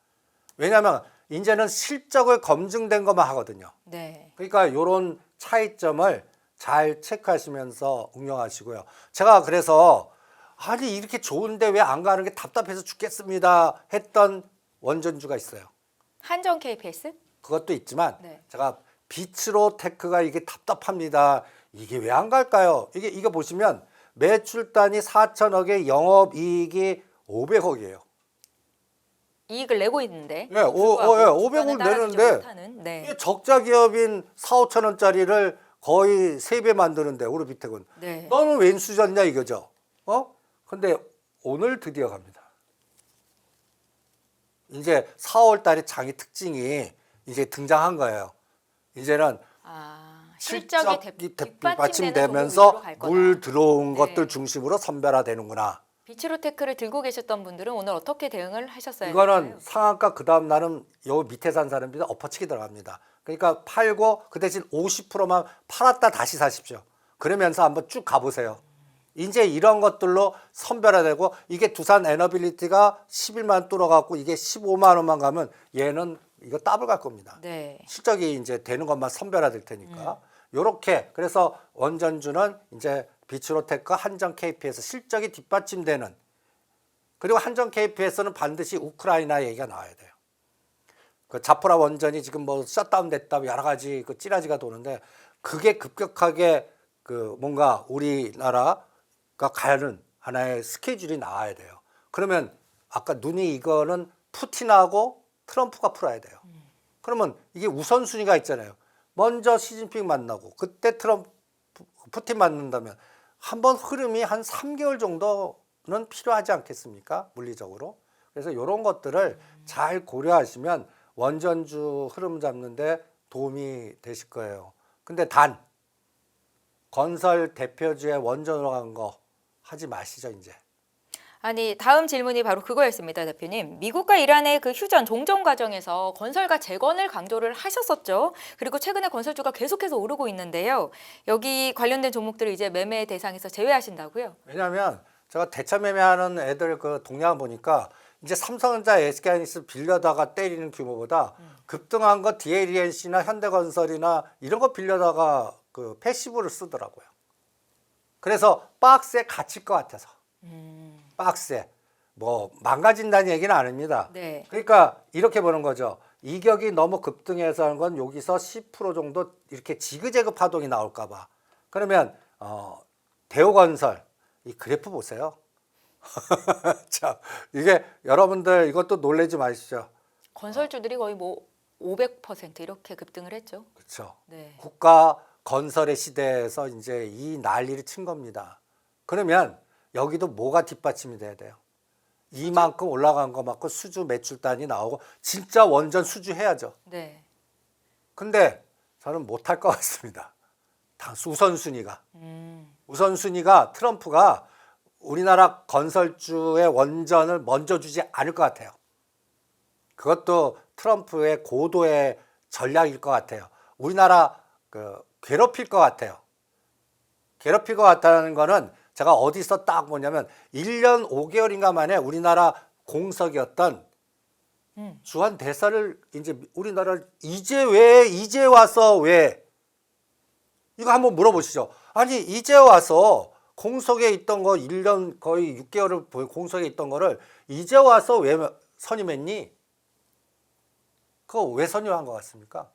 왜냐하면 이제는 실적을 검증된 것만 하거든요. 네. 그러니까 이런 차이점을 잘 체크하시면서 응용하시고요. 제가 그래서 아니 이렇게 좋은데 왜 안 가는 게 답답해서 죽겠습니다 했던 원전주가 있어요. 한전 KPS? 그것도 있지만 네. 제가 비츠로 테크가 이게 답답합니다. 이게 왜 안 갈까요? 이게 보시면 매출단이 4천억에 영업이익이 500억이에요. 이익을 내고 있는데. 예, 500을 내는데 네. 이게 적자 기업인 4, 5천 원짜리를 거의 3배 만드는데 오르비텍은 네. 너는 웬 수저냐 이거죠. 근데 오늘 드디어 갑니다. 이제 4월 달에 장이 특징이 이제 등장한 거예요. 이제는 실적이 뒷받침되면서 물 들어온 네. 것들 중심으로 선별화되는구나. 비츠로테크를 들고 계셨던 분들은 오늘 어떻게 대응을 하셨어요? 이거는 상한가 그 다음 날은 요 밑에 산 사람들이 엎어치기 들어갑니다. 그러니까 팔고 그 대신 50%만 팔았다 다시 사십시오. 그러면서 한번 쭉 가보세요. 이제 이런 것들로 선별화되고 이게 두산 에너빌리티가 11만 뚫어갖고 이게 15만 원만 가면 얘는 이거 더블 갈 겁니다. 네. 실적이 이제 되는 것만 선별화될 테니까 요렇게 그래서 원전주는 이제 비츠로테크, 한전 KP에서 실적이 뒷받침되는 그리고 한전 KP에서는 반드시 우크라이나 얘기가 나와야 돼요. 그 자포라 원전이 지금 뭐 셧다운 됐다 여러 가지 그 찌라지가 도는데 그게 급격하게 그 뭔가 우리나라가 가는 하나의 스케줄이 나와야 돼요. 그러면 아까 눈이 이거는 푸틴하고 트럼프가 풀어야 돼요. 그러면 이게 우선순위가 있잖아요. 먼저 시진핑 만나고 그때 푸틴 만난다면 한번 흐름이 한 3개월 정도는 필요하지 않겠습니까? 물리적으로. 그래서 이런 것들을 잘 고려하시면 원전주 흐름 잡는데 도움이 되실 거예요. 근데 단 건설 대표주의 원전으로 간 거 하지 마시죠 이제. 아니 다음 질문이 바로 그거였습니다, 대표님. 미국과 이란의 그 휴전 종전 과정에서 건설과 재건을 강조를 하셨었죠. 그리고 최근에 건설주가 계속해서 오르고 있는데요. 여기 관련된 종목들을 이제 매매 대상에서 제외하신다고요? 왜냐하면 제가 대차 매매하는 애들 그 동향 보니까 이제 삼성전자, SK하이닉스 빌려다가 때리는 규모보다 급등한 거 DLENC나 현대건설이나 이런 거 빌려다가 그 패시브를 쓰더라고요. 그래서 박스에 갇힐 것 같아서. 박스에 뭐 망가진다는 얘기는 아닙니다. 네. 그러니까 이렇게 보는 거죠. 이격이 너무 급등해서 하는 건 여기서 10% 정도 이렇게 지그재그 파동이 나올까 봐. 그러면 대우건설 이 그래프 보세요. 자, 이게 여러분들 이것도 놀라지 마시죠. 건설주들이 거의 뭐 500% 이렇게 급등을 했죠. 그렇죠. 네. 국가 건설의 시대에서 이제 이 난리를 친 겁니다. 그러면 여기도 뭐가 뒷받침이 돼야 돼요? 이만큼 올라간 거 맞고 수주 매출단이 나오고 진짜 원전 수주 해야죠. 네. 근데 저는 못할 것 같습니다. 우선순위가 트럼프가 우리나라 건설주의 원전을 먼저 주지 않을 것 같아요. 그것도 트럼프의 고도의 전략일 것 같아요. 우리나라 괴롭힐 것 같아요. 괴롭힐 것 같다는 거는 제가 어디서 딱 보냐면 1년 5개월인가 만에 우리나라 공석이었던 주한 대사를 이제 우리나라를 이제 와서 왜 이거 한번 물어보시죠. 아니 이제 와서 공석에 있던 거 1년 거의 6개월을 공석에 있던 거를 이제 와서 왜 선임했니? 그거 왜 선임한 것 같습니까?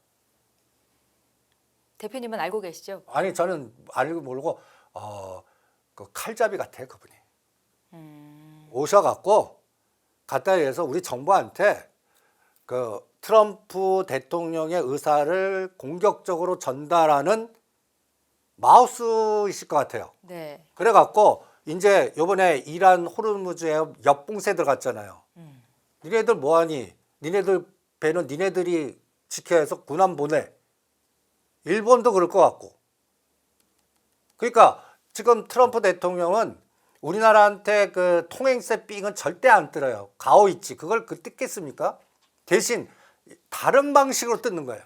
대표님은 알고 계시죠? 아니 저는 알고 모르고 그 칼잡이 같아 그분이. 오셔갖고 갖다 해서 우리 정부한테 그 트럼프 대통령의 의사를 공격적으로 전달하는 마우스이실 것 같아요. 네. 그래갖고 이제 요번에 이란 호르무즈에 옆봉쇄 들어갔잖아요. 니네들 뭐하니? 니네들 배는 니네들이 지켜야 해서 군함 보내. 일본도 그럴 것 같고. 그러니까 지금 트럼프 대통령은 우리나라한테 그 통행세 삥은 절대 안 들어요. 가오있지. 그걸 뜯겠습니까? 대신 다른 방식으로 뜯는 거예요.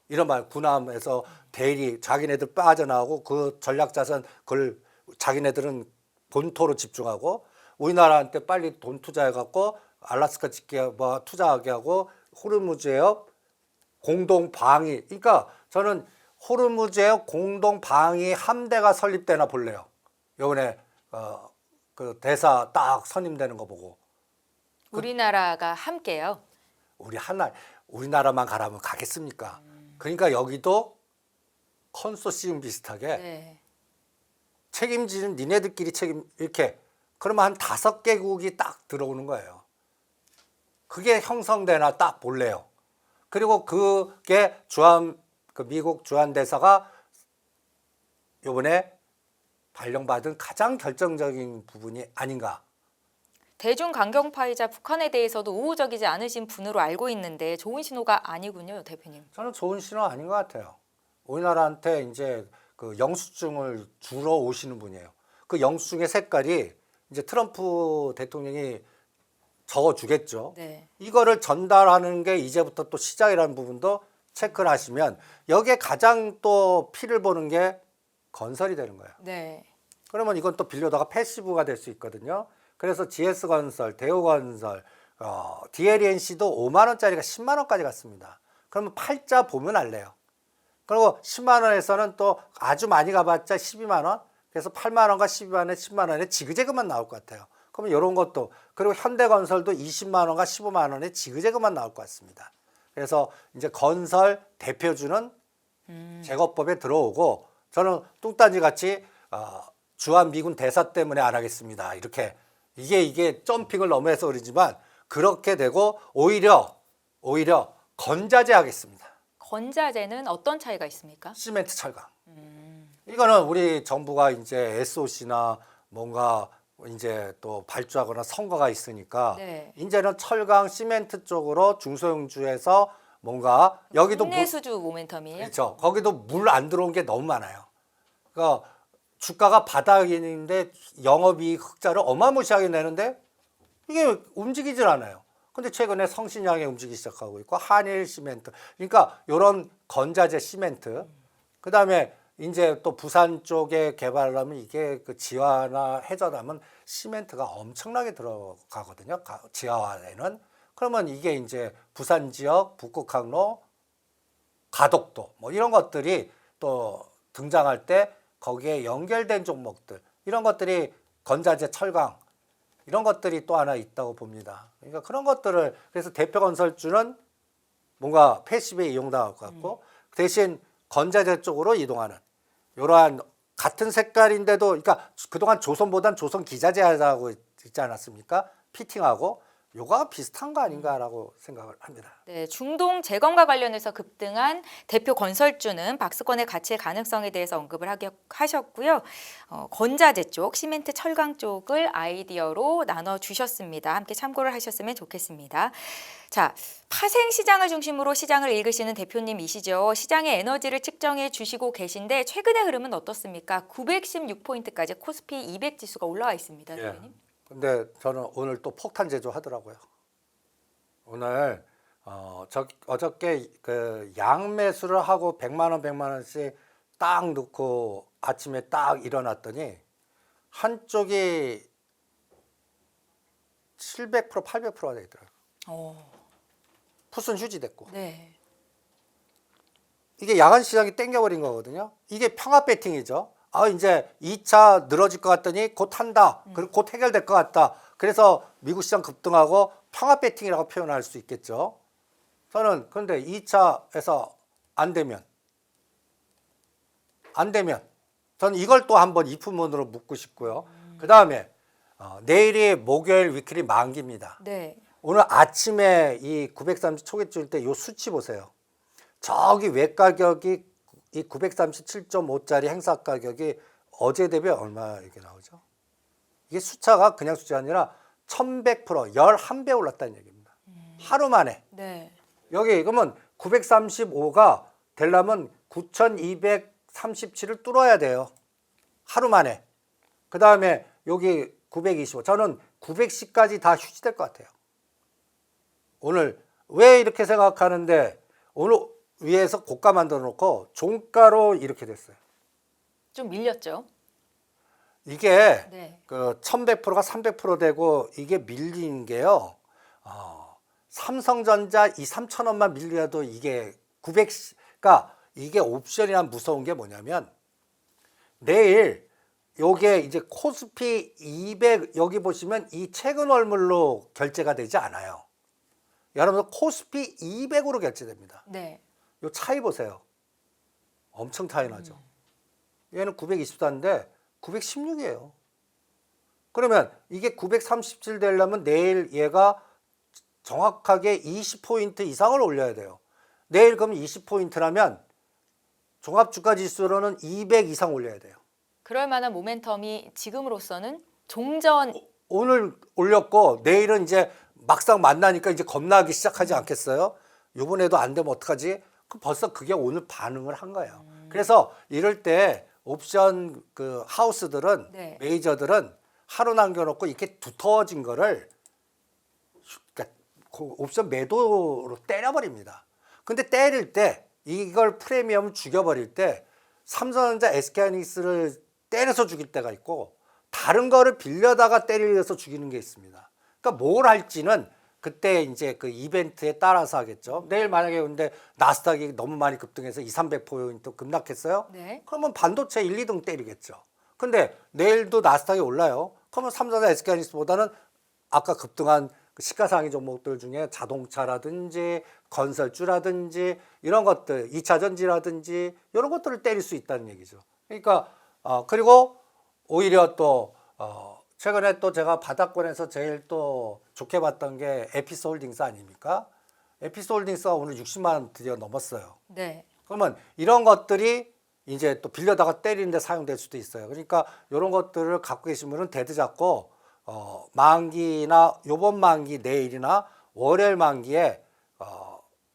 이런 말 군함에서 대리 자기네들 빠져나오고 그 전략자산 그걸 자기네들은 본토로 집중하고 우리나라한테 빨리 돈 투자해갖고 알라스카 짓게 뭐 투자하게 하고 호르무즈해협 공동 방위. 그러니까 저는 호르무즈해협 공동 방위 함대가 설립되나 볼래요. 이번에 그 대사 딱 선임되는 거 보고 우리나라가 함께요. 우리나라만 가라면 가겠습니까? 그러니까 여기도 컨소시움 비슷하게 네. 책임지는 니네들끼리 이렇게 그러면 한 5개국이 딱 들어오는 거예요. 그게 형성되나 딱 볼래요. 그리고 그게 미국 주한 대사가 이번에 발령받은 가장 결정적인 부분이 아닌가. 대중 강경파이자 북한에 대해서도 우호적이지 않으신 분으로 알고 있는데 좋은 신호가 아니군요, 대표님. 저는 좋은 신호 아닌 것 같아요. 우리나라한테 이제 그 영수증을 주러 오시는 분이에요. 그 영수증의 색깔이 이제 트럼프 대통령이 적어주겠죠. 네. 이거를 전달하는 게 이제부터 또 시작이라는 부분도 체크를 하시면 여기에 가장 또 피를 보는 게 건설이 되는 거예요. 네. 그러면 이건 또 빌려다가 패시브가 될 수 있거든요. 그래서 GS건설, 대우건설, DLNC도 5만 원짜리가 10만 원까지 갔습니다. 그러면 팔자 보면 알래요. 그리고 10만 원에서는 또 아주 많이 가봤자 12만 원. 그래서 8만 원과 12만 원에 10만 원에 지그재그만 나올 것 같아요. 그러면 이런 것도 그리고 현대건설도 20만 원과 15만 원에 지그재그만 나올 것 같습니다. 그래서 이제 건설 대표주는 제거법에 들어오고 저는 뚱딴지 같이 주한 미군 대사 때문에 안 하겠습니다. 이렇게 이게 점핑을 너무 해서 그러지만 그렇게 되고 오히려 건자재 하겠습니다. 건자재는 어떤 차이가 있습니까? 시멘트 철강. 이거는 우리 정부가 이제 SOC나 뭔가 이제 또 발주하거나 선거가 있으니까 네. 이제는 철강 시멘트 쪽으로 중소형주에서 뭔가 여기도 국내 수주 모멘텀이에요. 그렇죠. 거기도 물 안 들어온 게 너무 많아요. 그러니까 주가가 바닥인데 영업이익 흑자를 어마무시하게 내는데 이게 움직이질 않아요. 근데 최근에 성신양이 움직이기 시작하고 있고 한일 시멘트. 그러니까 이런 건자재 시멘트. 그다음에 이제 또 부산 쪽에 개발하면 이게 그 지하나 해저하면 시멘트가 엄청나게 들어가거든요. 지하화에는. 그러면 이게 이제 부산 지역, 북극항로, 가덕도 뭐 이런 것들이 또 등장할 때 거기에 연결된 종목들 이런 것들이 건자재 철강 이런 것들이 또 하나 있다고 봅니다. 그러니까 그런 것들을 그래서 대표 건설주는 뭔가 패시브에 이용당할 것 같고 대신 건자재 쪽으로 이동하는 이러한 같은 색깔인데도 그러니까 그동안 조선보단 조선 기자재 하자고 있지 않았습니까? 피팅하고 요거가 비슷한 거 아닌가라고 생각을 합니다. 네, 중동 재건과 관련해서 급등한 대표 건설주는 박스권의 가치 가능성에 대해서 언급을 하셨고요. 건자재 쪽, 시멘트, 철강 쪽을 아이디어로 나눠주셨습니다. 함께 참고를 하셨으면 좋겠습니다. 자, 파생 시장을 중심으로 시장을 읽으시는 대표님이시죠. 시장의 에너지를 측정해 주시고 계신데 최근의 흐름은 어떻습니까? 916포인트까지 코스피 200 지수가 올라와 있습니다. 대표님. 근데 저는 오늘 또 폭탄 제조 하더라고요. 오늘 어저께 그 양매수를 하고 100만 원씩 딱 넣고 아침에 딱 일어났더니 한쪽이 700% 800%가 되더라고요. 풋은 휴지됐고. 네. 이게 야간 시장이 땡겨버린 거거든요. 이게 평합 배팅이죠. 이제 2차 늘어질 것 같더니 곧 한다. 그리고 곧 해결될 것 같다. 그래서 미국 시장 급등하고 평화 배팅이라고 표현할 수 있겠죠. 저는 그런데 2차에서 안 되면 저는 이걸 또 한번 이프문으로 묻고 싶고요. 그 다음에 내일이 목요일 위클리 만기입니다. 네. 오늘 아침에 이 930 초계줄 때 이 수치 보세요. 저기 외 가격이 이 937.5짜리 행사 가격이 어제 대비 얼마 이렇게 나오죠? 이게 숫자가 그냥 숫자가 아니라 1100% 11배 올랐다는 얘기입니다. 하루 만에. 네. 여기 그러면 935가 되려면 9237을 뚫어야 돼요. 하루 만에. 그 다음에 여기 925. 저는 910까지 다 휴지될 것 같아요. 오늘 왜 이렇게 생각하는데 오늘 위에서 고가 만들어 놓고 종가로 이렇게 됐어요. 좀 밀렸죠. 이게 네. 그 1100%가 300% 되고 이게 밀린 게요. 삼성전자 이 3,000원만 밀려도 이게 900, 이게 옵션이란 무서운 게 뭐냐면 내일 요게 이제 코스피 200 여기 보시면 이 최근 월물로 결제가 되지 않아요. 여러분 코스피 200으로 결제됩니다. 네. 요 차이 보세요. 엄청 차이 나죠. 얘는 924인데 916이에요. 그러면 이게 937 되려면 내일 얘가 정확하게 20포인트 이상을 올려야 돼요. 내일 그럼 20포인트라면 종합주가지수로는 200 이상 올려야 돼요. 그럴 만한 모멘텀이 지금으로서는 종전 오늘 올렸고 내일은 이제 막상 만나니까 이제 겁나기 시작하지 않겠어요? 이번에도 안 되면 어떡하지? 벌써 그게 오늘 반응을 한 거예요. 그래서 이럴 때 옵션 그 하우스들은 네. 메이저들은 하루 남겨놓고 이렇게 두터워진 거를 그러니까 그 옵션 매도로 때려버립니다. 근데 때릴 때 이걸 프리미엄을 죽여버릴 때 삼성전자 SK하이닉스를 때려서 죽일 때가 있고 다른 거를 빌려다가 때려서 죽이는 게 있습니다. 그러니까 뭘 할지는 그때 이제 그 이벤트에 따라서 하겠죠. 내일 만약에 근데 나스닥이 너무 많이 급등해서 200~300포인트 급락했어요. 네. 그러면 반도체 1, 2등 때리겠죠. 근데 내일도 나스닥이 올라요. 그러면 삼성전자 SK하이닉스보다는 아까 급등한 그 시가상위 종목들 중에 자동차라든지 건설주라든지 이런 것들, 2차 전지라든지 이런 것들을 때릴 수 있다는 얘기죠. 그러니까 그리고 오히려 또 최근에 또 제가 바닥권에서 제일 또 좋게 봤던 게 에피스홀딩스 아닙니까? 에피스홀딩스가 오늘 60만 원 드디어 넘었어요. 네. 그러면 이런 것들이 이제 또 빌려다가 때리는데 사용될 수도 있어요. 그러니까 이런 것들을 갖고 계신 분은 대드 잡고 만기나 요번 만기 내일이나 월요일 만기에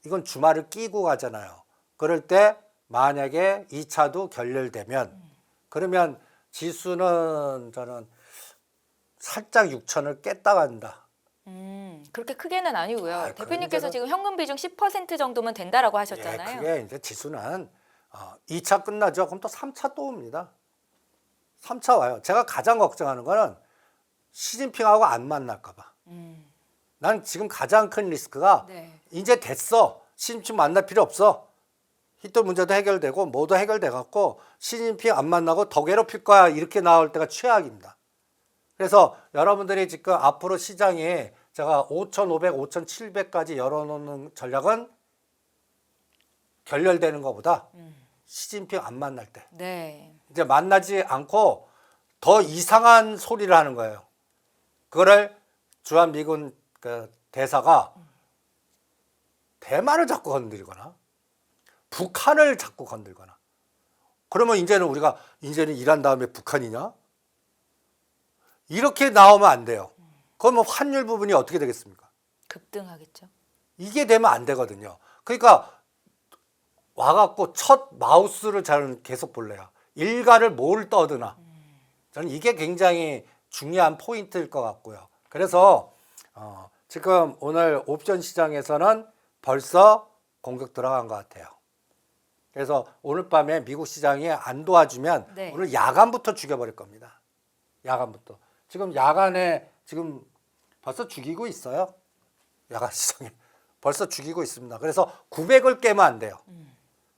이건 주말을 끼고 가잖아요. 그럴 때 만약에 2차도 결렬되면 그러면 지수는 저는 살짝 6천을 깼다 간다. 그렇게 크게는 아니고요. 대표님께서 그런 지금 현금 비중 10% 정도면 된다라고 하셨잖아요. 예, 그게 이제 지수는 2차 끝나죠. 그럼 또 3차 또 옵니다. 3차 와요. 제가 가장 걱정하는 거는 시진핑하고 안 만날까 봐. 난 지금 가장 큰 리스크가 네. 이제 됐어. 시진핑 만날 필요 없어. 히트 문제도 해결되고 뭐도 해결돼 갖고 시진핑 안 만나고 더 괴롭힐 거야. 이렇게 나올 때가 최악입니다. 그래서 여러분들이 지금 앞으로 시장에 제가 5,500, 5,700까지 열어놓는 전략은 결렬되는 것보다 시진핑 안 만날 때 네. 이제 만나지 않고 더 이상한 소리를 하는 거예요. 그거를 주한미군 그 대사가 대만을 자꾸 건드리거나 북한을 자꾸 건들거나 그러면 이제는 우리가 이제는 일한 다음에 북한이냐? 이렇게 나오면 안 돼요. 그러면 환율 부분이 어떻게 되겠습니까? 급등하겠죠. 이게 되면 안 되거든요. 그러니까 와갖고 첫 마우스를 저는 계속 볼래요. 일가를 뭘 떠드나. 저는 이게 굉장히 중요한 포인트일 것 같고요. 그래서 지금 오늘 옵션 시장에서는 벌써 공격 들어간 것 같아요. 그래서 오늘 밤에 미국 시장이 안 도와주면 네. 오늘 야간부터 죽여버릴 겁니다. 야간부터. 지금 야간에 지금 벌써 죽이고 있어요. 야간 시장에. 벌써 죽이고 있습니다. 그래서 900을 깨면 안 돼요.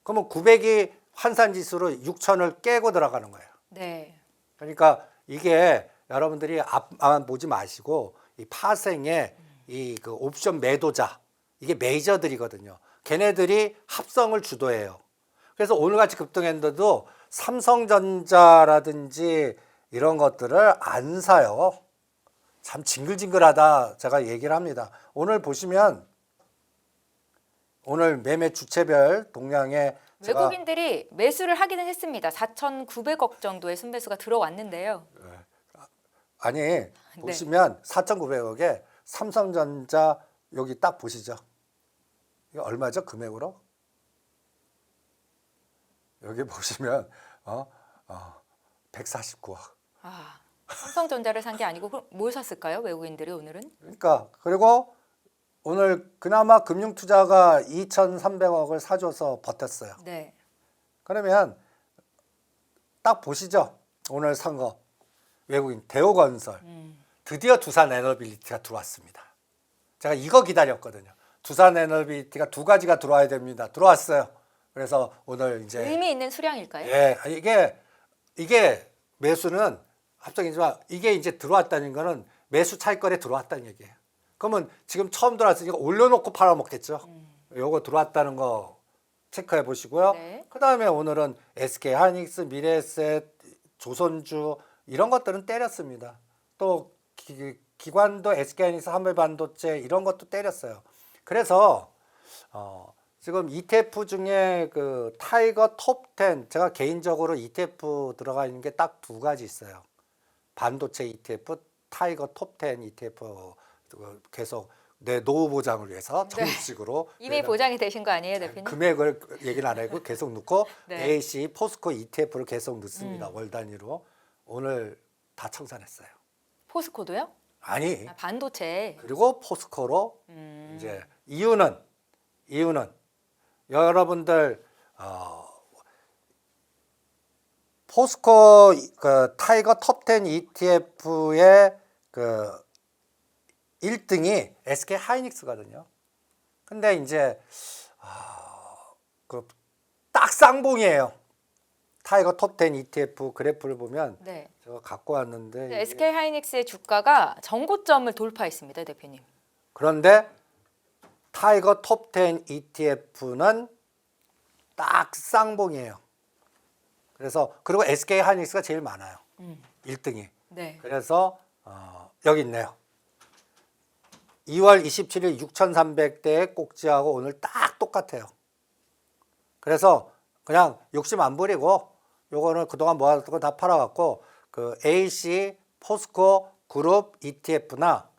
그러면 900이 환산지수로 6천을 깨고 들어가는 거예요. 네. 그러니까 이게 여러분들이 앞만 보지 마시고 이 파생의 이 그 옵션 매도자 이게 메이저들이거든요. 걔네들이 합성을 주도해요. 그래서 오늘같이 급등했는데도 삼성전자라든지 이런 것들을 안 사요. 참 징글징글하다 제가 얘기를 합니다. 오늘 보시면 오늘 매매 주체별 동향에 제가 외국인들이 매수를 하기는 했습니다. 4,900억 정도의 순매수가 들어왔는데요. 아니 보시면 4,900억에 삼성전자 여기 딱 보시죠. 이게 얼마죠 금액으로? 여기 보시면 149억. 아, 삼성전자를 산 게 아니고 그럼 뭘 샀을까요? 외국인들이 오늘은? 그러니까 그리고 오늘 그나마 금융투자가 2,300억을 사줘서 버텼어요. 네. 그러면 딱 보시죠. 오늘 산 거 외국인 대우건설 드디어 두산에너빌리티가 들어왔습니다. 제가 이거 기다렸거든요. 두산에너빌리티가 두 가지가 들어와야 됩니다. 들어왔어요. 그래서 오늘 이제 의미 있는 수량일까요? 예, 이게 매수는 합정이지만 이게 이제 들어왔다는 거는 매수 차익거래 들어왔다는 얘기예요. 그러면 지금 처음 들어왔으니까 올려놓고 팔아먹겠죠. 요거 들어왔다는 거 체크해 보시고요. 네. 그다음에 오늘은 SK 하이닉스, 미래에셋, 조선주 이런 것들은 때렸습니다. 또 기관도 SK 하이닉스, 한물반도체 이런 것도 때렸어요. 그래서 지금 ETF 중에 그 타이거 톱10 제가 개인적으로 ETF 들어가 있는 게 딱 두 가지 있어요. 반도체 ETF, 타이거 톱10 ETF 계속 내 노후 보장을 위해서 정식으로 이미 보장이 되신 거 아니에요, 대표님? 금액을 얘기는 안 하고 계속 넣고 네. AC, 포스코 ETF를 계속 넣습니다. 월 단위로. 오늘 다 청산했어요. 포스코도요? 아니 아, 반도체. 그리고 포스코로 이제 이유는 여러분들 포스코 그 타이거 톱10 ETF의 그 1등이 SK 하이닉스거든요. 근데 이제 그 딱 쌍봉이에요. 타이거 톱10 ETF 그래프를 보면 네. 제가 갖고 왔는데 이게 SK 하이닉스의 주가가 전고점을 돌파했습니다, 대표님. 그런데 타이거 톱10 ETF는 딱 쌍봉이에요. 그래서 그리고 SK 하이닉스가 제일 많아요. 1등이. 네. 그래서 여기 있네요. 2월 27일 6,300대의 꼭지하고 오늘 딱 똑같아요. 그래서 그냥 욕심 안 부리고 요거는 그동안 모아뒀던 거 다 팔아갖고 그 AC, 포스코 그룹 ETF나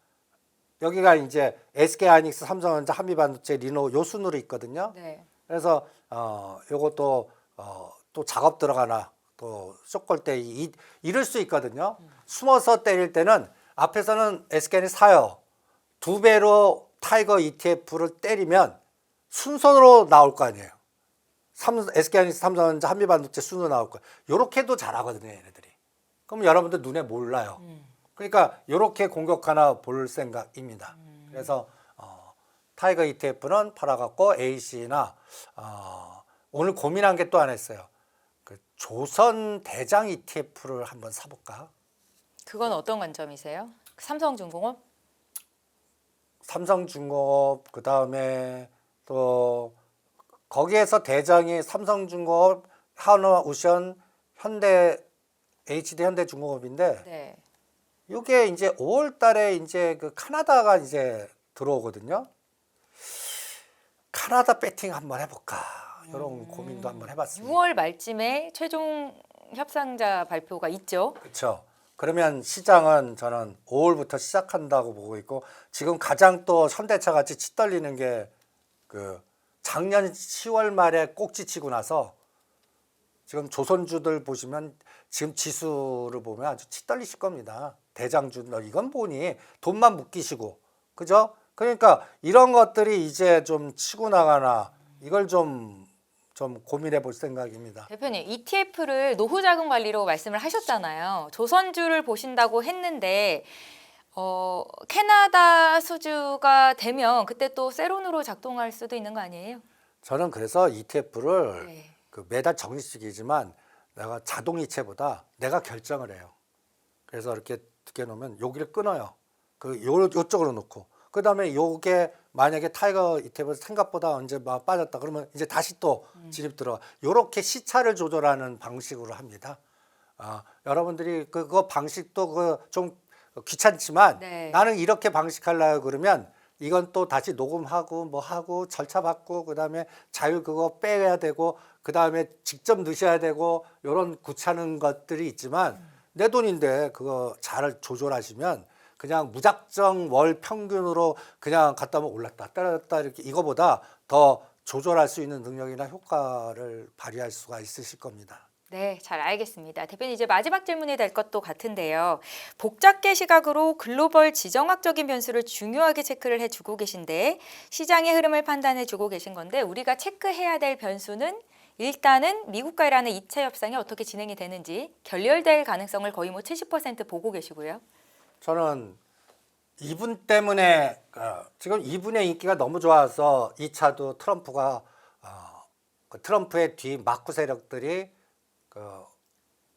여기가 이제 SK 하이닉스, 삼성전자, 한미반도체, 리노 요 순으로 있거든요. 네. 그래서 요것도 또 작업 들어가나 또 쇼걸 때 이럴 수 있거든요. 숨어서 때릴 때는 앞에서는 SK는 사요. 두 배로 타이거 ETF를 때리면 순서로 나올 거 아니에요. SK 하이닉스, 삼성전자, 한미반도체 순으로 나올 거예요. 요렇게도 잘하거든요, 얘네들이. 그럼 여러분들 눈에 몰라요. 그러니까 요렇게 공격 하나 볼 생각입니다. 그래서 타이거 ETF는 팔아갖고 AC나 오늘 고민한 게 또 하나 있어요. 그 조선 대장 ETF를 한번 사볼까? 그건 어떤 관점이세요? 삼성중공업? 삼성중공업 그 다음에 또 거기에서 대장이 삼성중공업, 한화우션, 현대 HD 현대중공업인데 네. 이게 이제 5월달에 이제 그 카나다가 이제 들어오거든요. 카나다 배팅 한번 해볼까 이런 고민도 한번 해봤습니다. 6월 말쯤에 최종 협상자 발표가 있죠. 그렇죠. 그러면 시장은 저는 5월부터 시작한다고 보고 있고 지금 가장 또 현대차 같이 치떨리는 게 그 작년 10월 말에 꼭지치고 나서 지금 조선주들 보시면 지금 지수를 보면 아주 치떨리실 겁니다. 대장주들 이건 보니 돈만 묶이시고 그죠? 그러니까 이런 것들이 이제 좀 치고 나가나 이걸 좀 고민해 볼 생각입니다. 대표님, ETF를 노후자금 관리로 말씀을 하셨잖아요. 조선주를 보신다고 했는데 캐나다 수주가 되면 그때 또 세론으로 작동할 수도 있는 거 아니에요? 저는 그래서 ETF를 네. 그 매달 정리식이지만 내가 자동이체보다 내가 결정을 해요. 그래서 이렇게 두께 놓으면 여기를 끊어요. 요쪽으로 놓고 그다음에 요게 만약에 타이거 ETF 생각보다 언제 막 빠졌다 그러면 이제 다시 또 진입 들어. 요렇게 시차를 조절하는 방식으로 합니다. 여러분들이 그거 방식도 좀 귀찮지만 네. 나는 이렇게 방식하려고 그러면 이건 또 다시 녹음하고 뭐 하고 절차 받고 그다음에 자율 그거 빼야 되고 그다음에 직접 넣으셔야 되고 요런 귀찮은 것들이 있지만 내 돈인데 그거 잘 조절하시면 그냥 무작정 월 평균으로 그냥 갖다 면 올랐다 떨어졌다 이렇게 이거보다 더 조절할 수 있는 능력이나 효과를 발휘할 수가 있으실 겁니다. 네, 잘 알겠습니다. 대표님 이제 마지막 질문이 될 것도 같은데요. 복잡계 시각으로 글로벌 지정학적인 변수를 중요하게 체크를 해주고 계신데 시장의 흐름을 판단해주고 계신 건데 우리가 체크해야 될 변수는 일단은 미국과 이란의 2차 협상이 어떻게 진행이 되는지 결렬될 가능성을 거의 뭐 70% 보고 계시고요. 저는 이분 때문에 지금 이분의 인기가 너무 좋아서 2차도 트럼프가 트럼프의 뒤 마쿠 세력들이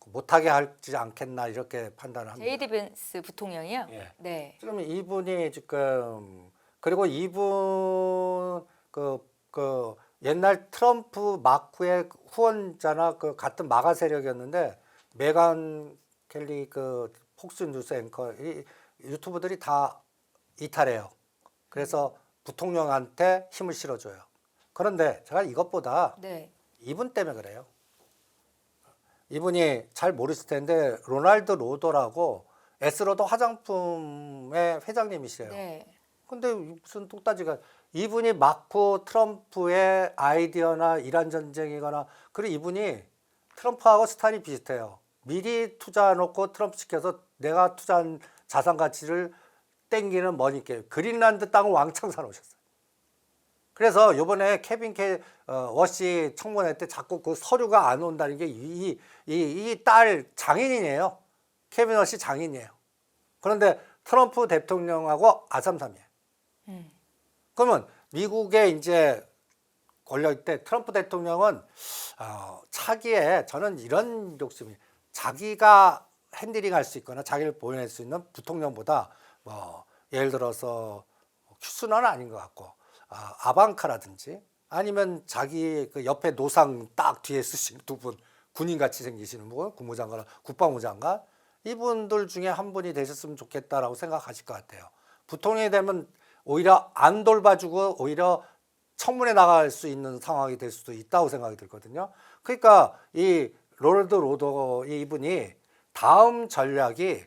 못하게 할지 않겠나 이렇게 판단을 합니다. 제이디 벤스 부통령이요? 예. 네. 지금 이분이 지금 그리고 이분 그 옛날 트럼프 마쿠의 후원자나 그 같은 마가 세력이었는데 메간 켈리 그 폭스뉴스 앵커 이 유튜브들이 다 이탈해요. 그래서 부통령한테 힘을 실어줘요. 그런데 제가 이것보다 네. 이분 때문에 그래요. 이분이 잘 모르실 텐데 로날드 로더라고 에스로더 화장품의 회장님이시래요. 네. 근데 무슨 똑따지가 이분이 마크 트럼프의 아이디어나 이란 전쟁이거나 그리고 이분이 트럼프하고 스타일이 비슷해요. 미리 투자해놓고 트럼프 시켜서 내가 투자한 자산 가치를 땡기는 머니게임. 그린란드 땅을 왕창 사놓으셨어요. 그래서 이번에 케빈 워시 청문회 때 자꾸 그 서류가 안 온다는 게 이 딸 장인이에요. 케빈 워시 장인이에요. 그런데 트럼프 대통령하고 아삼삼이에요. 그러면 미국에 이제 걸려있을 때 트럼프 대통령은 차기에 저는 이런 욕심이 자기가 핸들링 할 수 있거나 자기를 보낼 수 있는 부통령보다 뭐 예를 들어서 큐스너는 아닌 것 같고 아방카라든지 아니면 자기 그 옆에 노상 딱 뒤에 쓰신 두 분 군인같이 생기시는 분 국무장관, 국방부 장관 이분들 중에 한 분이 되셨으면 좋겠다라고 생각하실 것 같아요. 부통령이 되면 오히려 안 돌봐주고 오히려 청문회 나갈 수 있는 상황이 될 수도 있다고 생각이 들거든요. 그러니까 이 로널드 로더 이분이 다음 전략이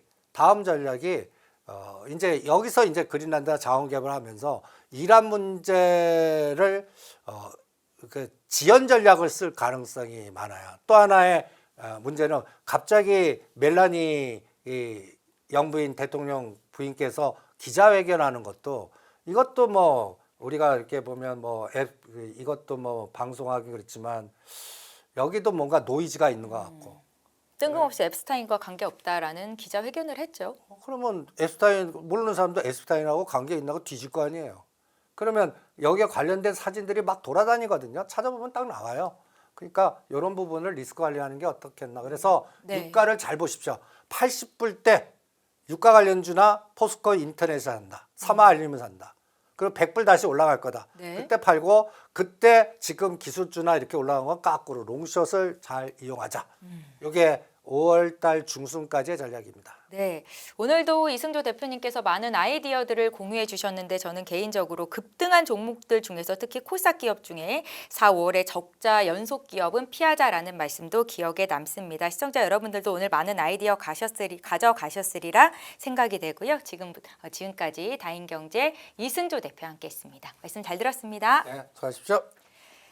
이제 여기서 이제 그린란드가 자원 개발하면서 이란 문제를 그 지연 전략을 쓸 가능성이 많아요. 또 하나의 문제는 갑자기 멜라니 이 영부인 대통령 부인께서 기자회견하는 것도 이것도 뭐 우리가 이렇게 보면 뭐 이것도 뭐 방송하기 그렇지만 여기도 뭔가 노이즈가 있는 것 같고. 뜬금없이 앱스타인과 관계없다라는 기자회견을 했죠. 그러면 앱스타인 모르는 사람도 앱스타인하고 관계 있나고 뒤질 거 아니에요. 그러면 여기에 관련된 사진들이 막 돌아다니거든요. 찾아보면 딱 나와요. 그러니까 이런 부분을 리스크 관리하는 게 어떻겠나. 그래서 네. 유가를 잘 보십시오. 80불 때 유가 관련주나 포스코 인터넷에 산다. 사마 알림을 산다. 그리고 100불 다시 올라갈 거다. 네. 그때 팔고 그때 지금 기술주나 이렇게 올라간 건 까꾸로 롱숏을 잘 이용하자. 이게 5월 달 중순까지의 전략입니다. 네, 오늘도 이승조 대표님께서 많은 아이디어들을 공유해 주셨는데 저는 개인적으로 급등한 종목들 중에서 특히 코스닥 기업 중에 4, 5월의 적자 연속 기업은 피하자라는 말씀도 기억에 남습니다. 시청자 여러분들도 오늘 많은 아이디어 가져가셨으리라 생각이 되고요. 지금까지 다인경제 이승조 대표와 함께했습니다. 말씀 잘 들었습니다. 네, 수고하십시오.